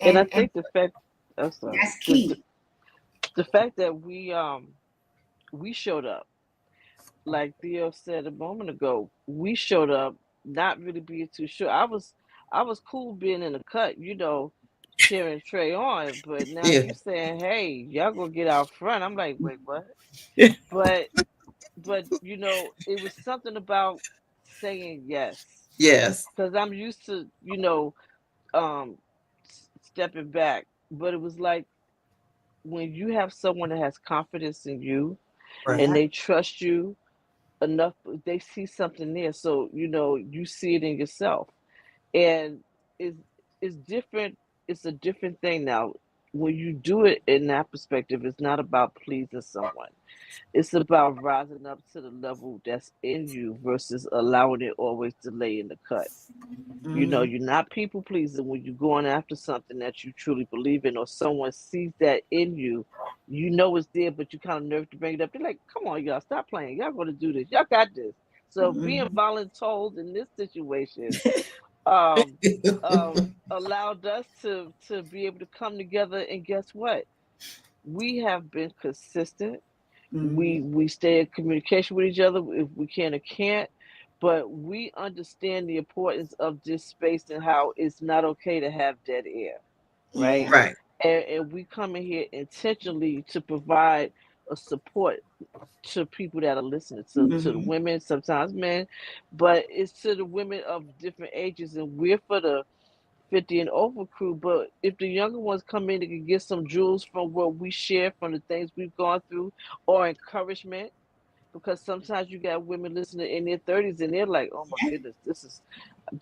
And I think the fact, I'm sorry, that's key. The fact that we showed up, like Theo said a moment ago, we showed up not really being too sure. I was cool being in the cut, cheering Trey on, but now you saying, hey, y'all gonna get out front. I'm like, wait, what? But it was something about saying yes. Yes. Because I'm used to, stepping back. But it was like when you have someone that has confidence in you and they trust you enough, they see something there. So, you see it in yourself. And it's different. It's a different thing now. When you do it in that perspective, it's not about pleasing someone. It's about rising up to the level that's in you versus allowing it always to lay in the cut. You're not people pleasing when you're going after something that you truly believe in, or someone sees that in you. It's there, but you kind of nervous to bring it up. They're like, come on, y'all, stop playing. Y'all going to do this. Y'all got this. So being voluntold in this situation allowed us to be able to come together, and guess what? We have been consistent. We stay in communication with each other if we can or can't, but we understand the importance of this space and how it's not okay to have dead air, right? Right. And we come in here intentionally to provide a support to people that are listening, to the women, sometimes men, but it's to the women of different ages, and we're for the 50 and over crew. But if the younger ones come in, they can get some jewels from what we share, from the things we've gone through, or encouragement. Because sometimes you got women listening in their 30s and they're like, oh my goodness,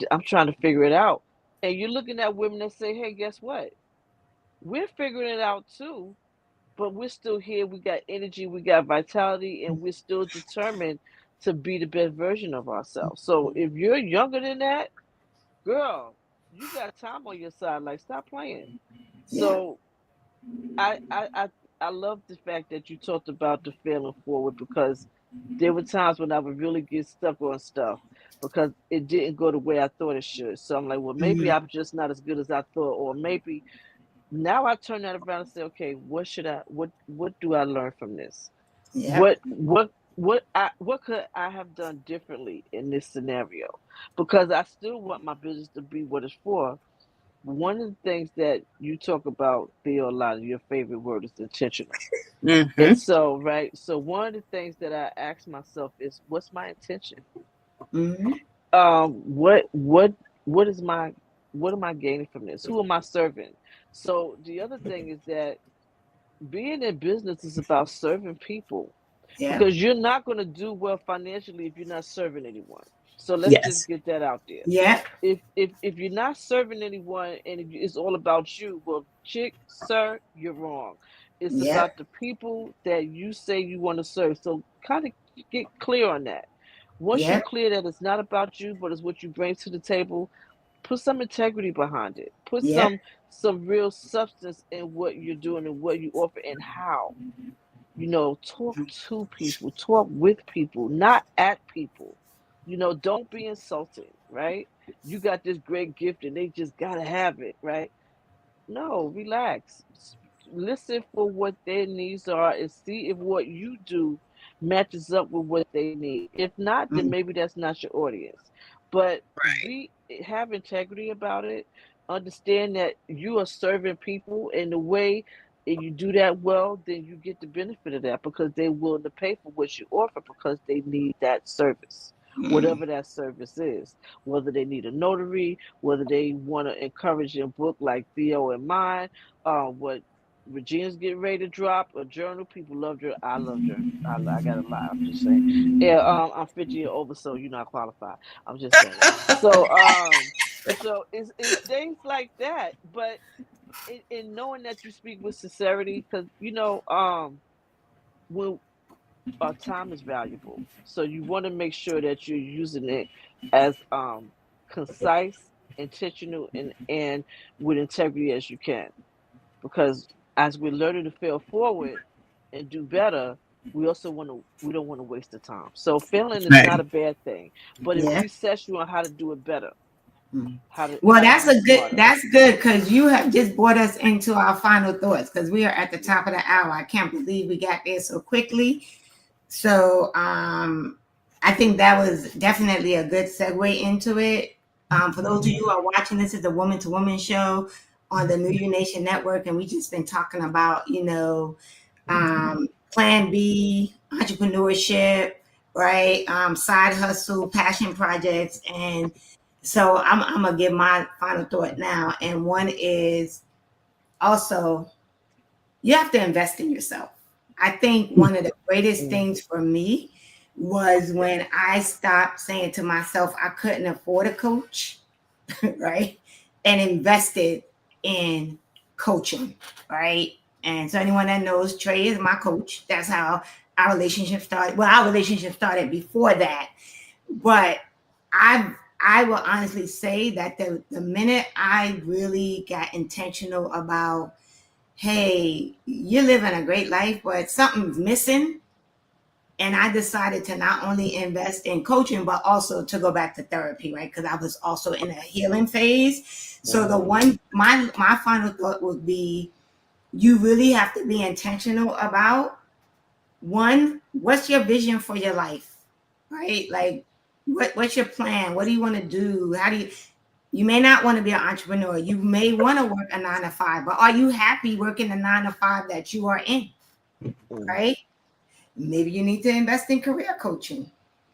I'm trying to figure it out. And you're looking at women that say, hey, guess what? We're figuring it out too, but we're still here. We got energy, we got vitality, and we're still determined to be the best version of ourselves. So if you're younger than that, girl, you got time on your side. Like, stop playing. So I love the fact that you talked about the failing forward, because there were times when I would really get stuck on stuff because it didn't go the way I thought it should. So I'm like, well, maybe I'm just not as good as I thought, or maybe now I turn that around and say, okay, what do I learn from this? What could I have done differently in this scenario? Because I still want my business to be what it's for. One of the things that you talk about, Theo, a lot of your favorite word is intentional. And so, right. So one of the things that I ask myself is, what's my intention? What am I gaining from this? Who am I serving? So the other thing is that being in business is about serving people, because you're not going to do well financially if you're not serving anyone. So let's just get that out there. Yeah. If you're not serving anyone and it's all about you, well, chick, sir, you're wrong. It's about the people that you say you want to serve. So kind of get clear on that. Once you're clear that it's not about you, but it's what you bring to the table, put some integrity behind it. Put some real substance in what you're doing and what you offer and how. Talk to people, talk with people, not at people. Don't be insulting, right? You got this great gift and they just gotta have it, right? No, relax. Listen for what their needs are and see if what you do matches up with what they need. If not, then maybe that's not your audience. But have integrity about it. Understand that you are serving people in the way, and you do that well, then you get the benefit of that, because they're willing to pay for what you offer because they need that service. Whatever that service is, whether they need a notary, whether they want to encourage a book like Theo and mine, what Regina's getting ready to drop, a journal. People love journal. I love journal. I gotta lie. I'm just saying. Yeah, I'm 50 years over, so you're not qualified. I'm just saying. So it's things like that. But in knowing that you speak with sincerity, because when our time is valuable, so you want to make sure that you're using it as concise, intentional, and with integrity as you can, because as we're learning to fail forward and do better, we don't want to waste the time. So failing is not a bad thing, but it resets you on how to do it better. That's good, because you have just brought us into our final thoughts, because we are at the top of the hour. I can't believe we got there so quickly. So I think that was definitely a good segue into it. For those of you who are watching, this is the Woman to Woman show on the New You Nation Network, and we just been talking about, Plan B, entrepreneurship, right? Side hustle, passion projects. And so I'm gonna give my final thought now. And one is also, you have to invest in yourself. I think one of the greatest things for me was when I stopped saying to myself I couldn't afford a coach, right? And invested in coaching, right? And so anyone that knows, Trey is my coach. That's how our relationship started. Well, our relationship started before that. But I will honestly say that the minute I really got intentional about, hey, you're living a great life, but something's missing. And I decided to not only invest in coaching, but also to go back to therapy, right? Because I was also in a healing phase. So my final thought would be, you really have to be intentional about, one, what's your vision for your life, right? Like, what's your plan? What do you want to do? You may not want to be an entrepreneur. You may want to work a 9 to 5, but are you happy working the 9 to 5 that you are in, right? Maybe you need to invest in career coaching.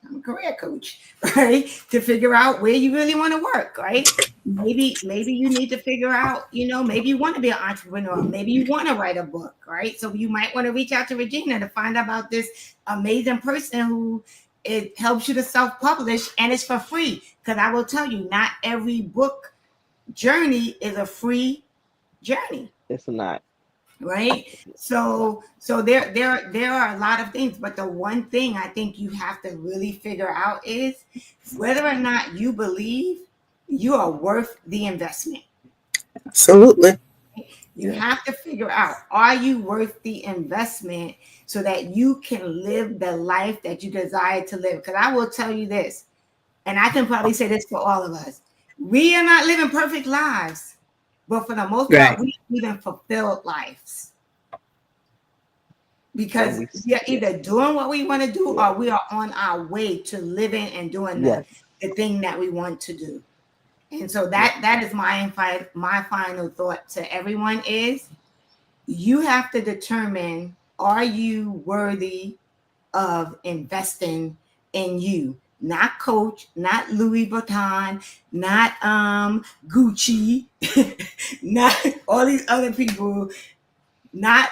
I'm a career coach, right? To figure out where you really want to work, right? Maybe you need to figure out, maybe you want to be an entrepreneur. Maybe you want to write a book, right? So you might want to reach out to Regina to find out about this amazing person who it helps you to self-publish, and it's for free. Because I will tell you, not every book journey is a free journey. It's not. Right. So there are a lot of things, but the one thing I think you have to really figure out is whether or not you believe you are worth the investment. Absolutely. You have to figure out, are you worth the investment so that you can live the life that you desire to live? Because I will tell you this, and I can probably say this for all of us. We are not living perfect lives. But for the most part, we even fulfilled lives. Because we are either doing what we want to do or we are on our way to living and doing the thing that we want to do. And so that is my final thought to everyone is you have to determine, are you worthy of investing in you? Not Coach, not Louis Vuitton, not Gucci, not all these other people, not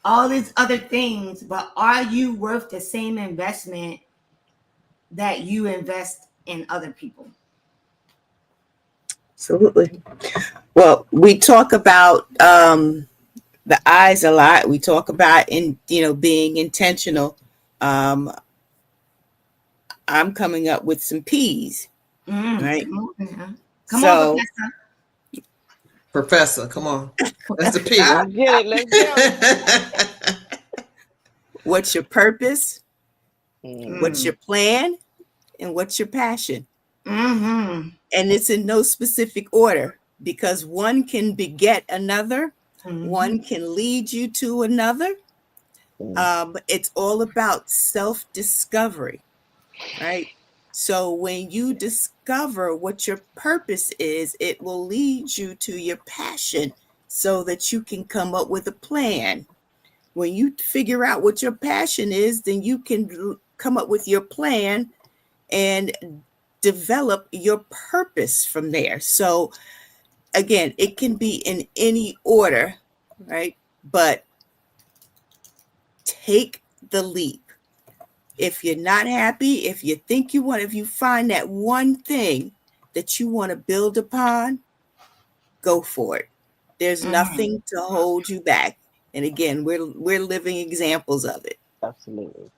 all these other things, but are you worth the same investment that you invest in other people? Absolutely. Well, we talk about the eyes a lot. We talk about being intentional. I'm coming up with some P's, right? Come on, Professor, come on. That's the P. Let's get it. Let's go. What's your purpose? What's your plan? And what's your passion? And it's in no specific order because one can beget another. One can lead you to another. It's all about self-discovery. Right. So when you discover what your purpose is, it will lead you to your passion so that you can come up with a plan. When you figure out what your passion is, then you can come up with your plan and develop your purpose from there. So again, it can be in any order, right? But take the leap. If you're not happy, if you find that one thing that you want to build upon, go for it. There's nothing to hold you back. And again, we're living examples of it. Absolutely.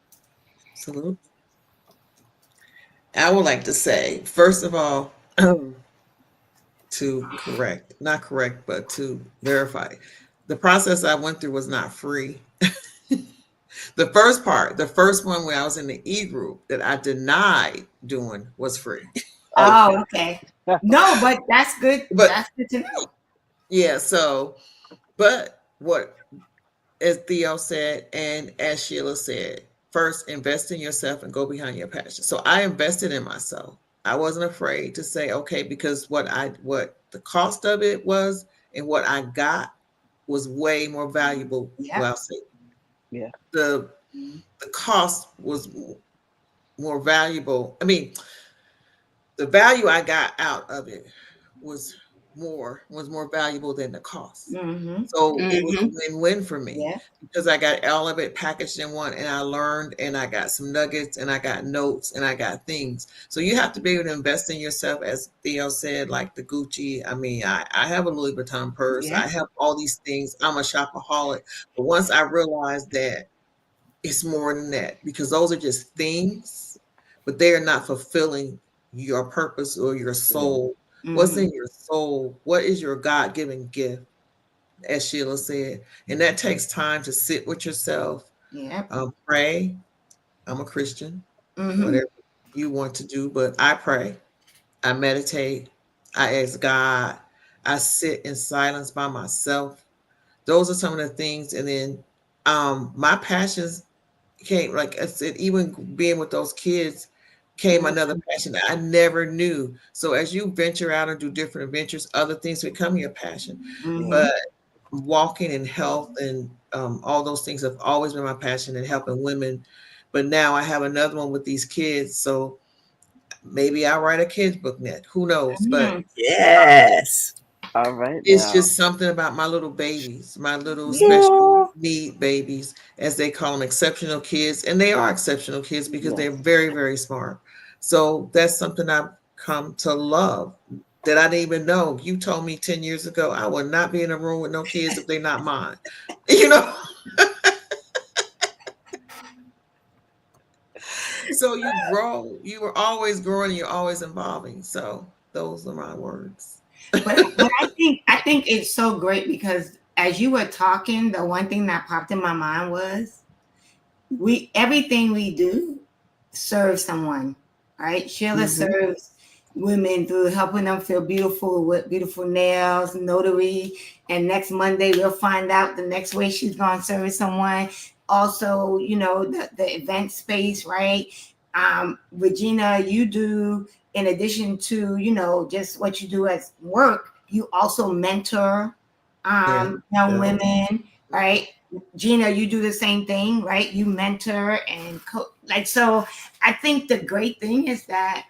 I would like to say, first of all, to verify, the process I went through was not free. The first one where I was in the E group that I denied doing was free. Oh, okay. No, but that's good. That's good to know. Yeah. So, but what, as Theo said, and as Sheila said, first invest in yourself and go behind your passion. So I invested in myself. I wasn't afraid to say, okay, because what the cost of it was and what I got was way more valuable. Yeah. Well, I'll say, yeah. The cost was more valuable. I mean, the value I got out of it was more valuable than the cost. So it was a win-win for me because I got all of it packaged in one, and I learned, and I got some nuggets, and I got notes, and I got things. So you have to be able to invest in yourself, as Theo said, like the Gucci. I mean, I have a Louis Vuitton purse. I have all these things. I'm a shopaholic. But once I realized that it's more than that, because those are just things, but they are not fulfilling your purpose or your soul. What's in your soul? What is your God-given gift, as Sheila said? And that takes time to sit with yourself, pray. I'm a Christian, whatever you want to do, but I pray, I meditate, I ask God, I sit in silence by myself. Those are some of the things. And then my passions came, like I said, even being with those kids came another passion that I never knew. So as you venture out and do different adventures, other things become your passion. But walking and health and all those things have always been my passion and helping women. But now I have another one with these kids. So maybe I'll write a kids book net. Who knows? But Mhm. Yes. All right it's now. just something about my little babies, my little Yeah. special need babies, as they call them, exceptional kids. And they are exceptional kids because they're Yes. very, very smart. So that's something I've come to love that I didn't even know. You told me 10 years ago, I would not be in a room with no kids if they're not mine. You know? So you grow, you are always growing, you're always evolving. So those are my words. But I think it's so great because as you were talking, the one thing that popped in my mind was everything we do serves someone, right? Sheila Mhm. serves women through helping them feel beautiful with beautiful nails, notary, and next Monday we'll find out the next way she's going to serve someone. Also, the event space, right? Regina, you do, in addition to just what you do as work, you also mentor Yeah. young Yeah. women, right? Gina, you do the same thing, right? You mentor and like, so I think the great thing is that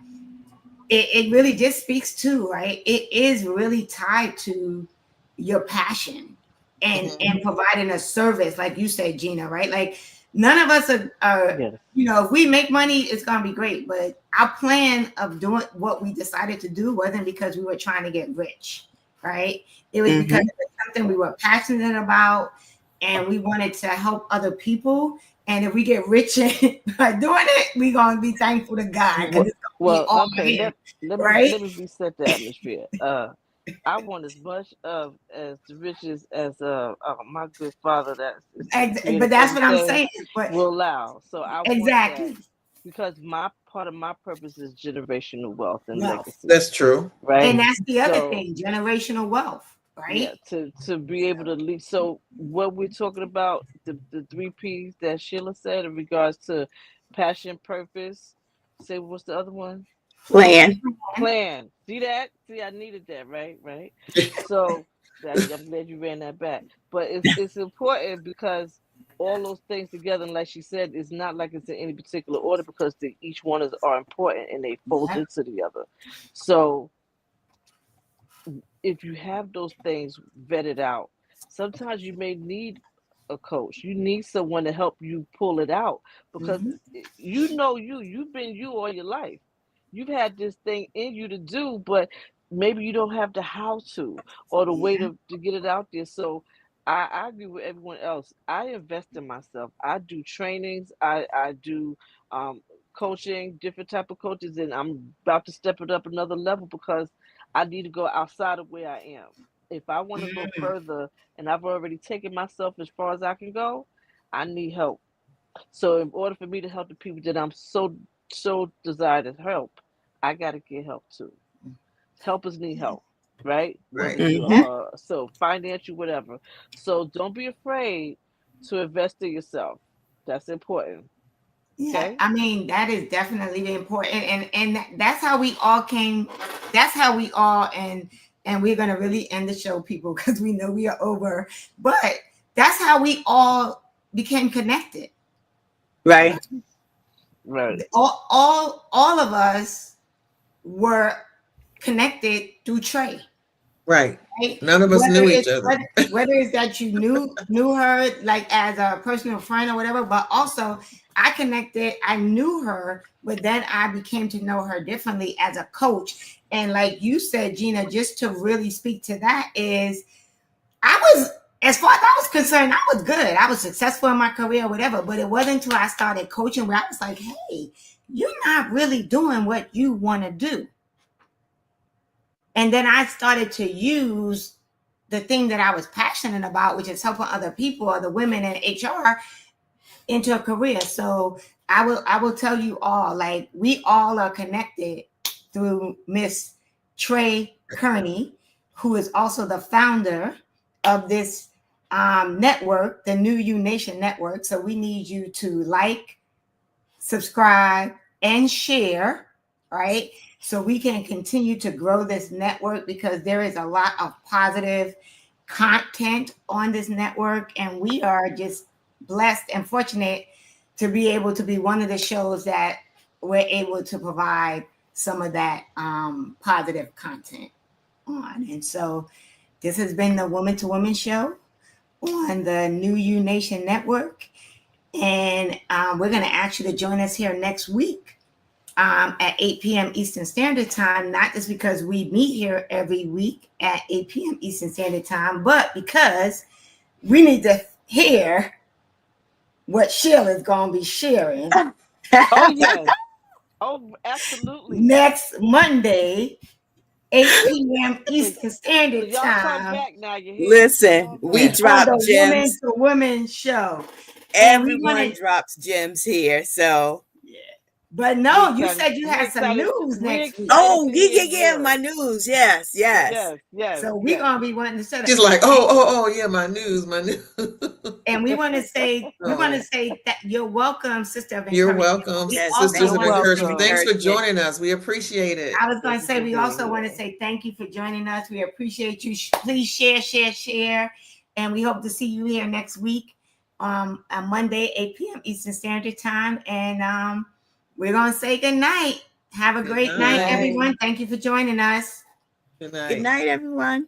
it really just speaks to, right? It is really tied to your passion and Mhm. providing a service, like you said, Gina, right? Like none of us are Yes. if we make money, it's gonna be great. But our plan of doing what we decided to do wasn't because we were trying to get rich, right? It was because Mm-hmm. it was something we were passionate about and we wanted to help other people. And if we get rich by doing it, we're gonna be thankful to God because it's gonna be Well, all okay. Him, Let right? me reset the atmosphere. I want as much of as the riches as my good father that is the creator But of that's what I'm everything saying. But will allow. So I want that exactly, because my part of my purpose is generational wealth and wealth, legacy, That's true. and right? that's the other So thing, generational wealth, yeah, right? to be able to lead. So what we're talking about, the three P's that Sheila said in regards to passion, purpose. Say what's the other one? Plan. Plan. See that? See, I needed that, right? Right. So I'm glad you ran that back. But it's important because all those things together, and like she said, it's not like it's in any particular order because each one are important and they fold Yeah. into the other. So if you have those things vetted out, sometimes you may need a coach. You need someone to help you pull it out because Mhm. you've been you all your life. You've had this thing in you to do, but maybe you don't have the how to or the way Yeah. to get it out there. So I agree with everyone else. I invest in myself. I do trainings. I do coaching, different type of coaches, and I'm about to step it up another level because I need to go outside of where I am. If I want to go Mm. further and I've already taken myself as far as I can go, I need help. So in order for me to help the people that I'm so desire to help, I gotta get help too. Helpers need help, right? Whether Right. you Mm-hmm. are so financial, whatever. So don't be afraid to invest in yourself. That's important. Yeah, Okay. I mean that is definitely important, and that's how we all came. That's how we all and we're gonna really end the show, people, because we know we are over. But that's how we all became connected. Right. Right. All of us were connected through Trey, Right. right? None of us Whether knew each it's other. whether it's that you knew her like as a personal friend or whatever, but also I knew her, but then I became to know her differently as a coach. And like you said, Gina, just to really speak to that is I was, as far as I was concerned, I was good. I was successful in my career, whatever. But it wasn't until I started coaching where I was like, hey, you're not really doing what you want to do. And then I started to use the thing that I was passionate about, which is helping other people or the women in HR into a career. So I will tell you all, like we all are connected through Miss Trey Kearney, who is also the founder of this network, the New You Nation Network. So we need you to like, subscribe, and share, right? So we can continue to grow this network because there is a lot of positive content on this network, and we are just blessed and fortunate to be able to be one of the shows that we're able to provide some of that positive content on. And so this has been the Woman to Woman show on the New You Nation Network. And we're going to ask you to join us here next week at 8 p.m. Eastern Standard Time, not just because we meet here every week at 8 p.m. Eastern Standard Time, but because we need to hear what Sheila's going to be sharing. Oh, yes. Oh, absolutely. Next Monday, 8 p.m. Eastern Standard Y'all come Time. back now. You hear? Listen, we On drop the Woman gems. to Woman show. And we Everyone wanna- drops gems here. So, But no, We you excited- said you we had some excited- news we next week. excited. oh, to hear yeah, yours. my news. Yes. Yes. So we're going to be wanting to shut up. She's like, oh, yeah, my news. And we want to say, that you're welcome, Sister of You're Encouragement. welcome, We Yes, also Sisters of wanna- Encouragement. welcome. Thanks for joining us. We appreciate it. I was going to say, we Thank you. also want to say thank you for joining us. We appreciate you. Please share. And we hope to see you here next week on Monday, 8 p.m. Eastern Standard Time. And we're going to say good night. Have a great night, night. everyone. Thank you for joining us. Good night. Good night, everyone.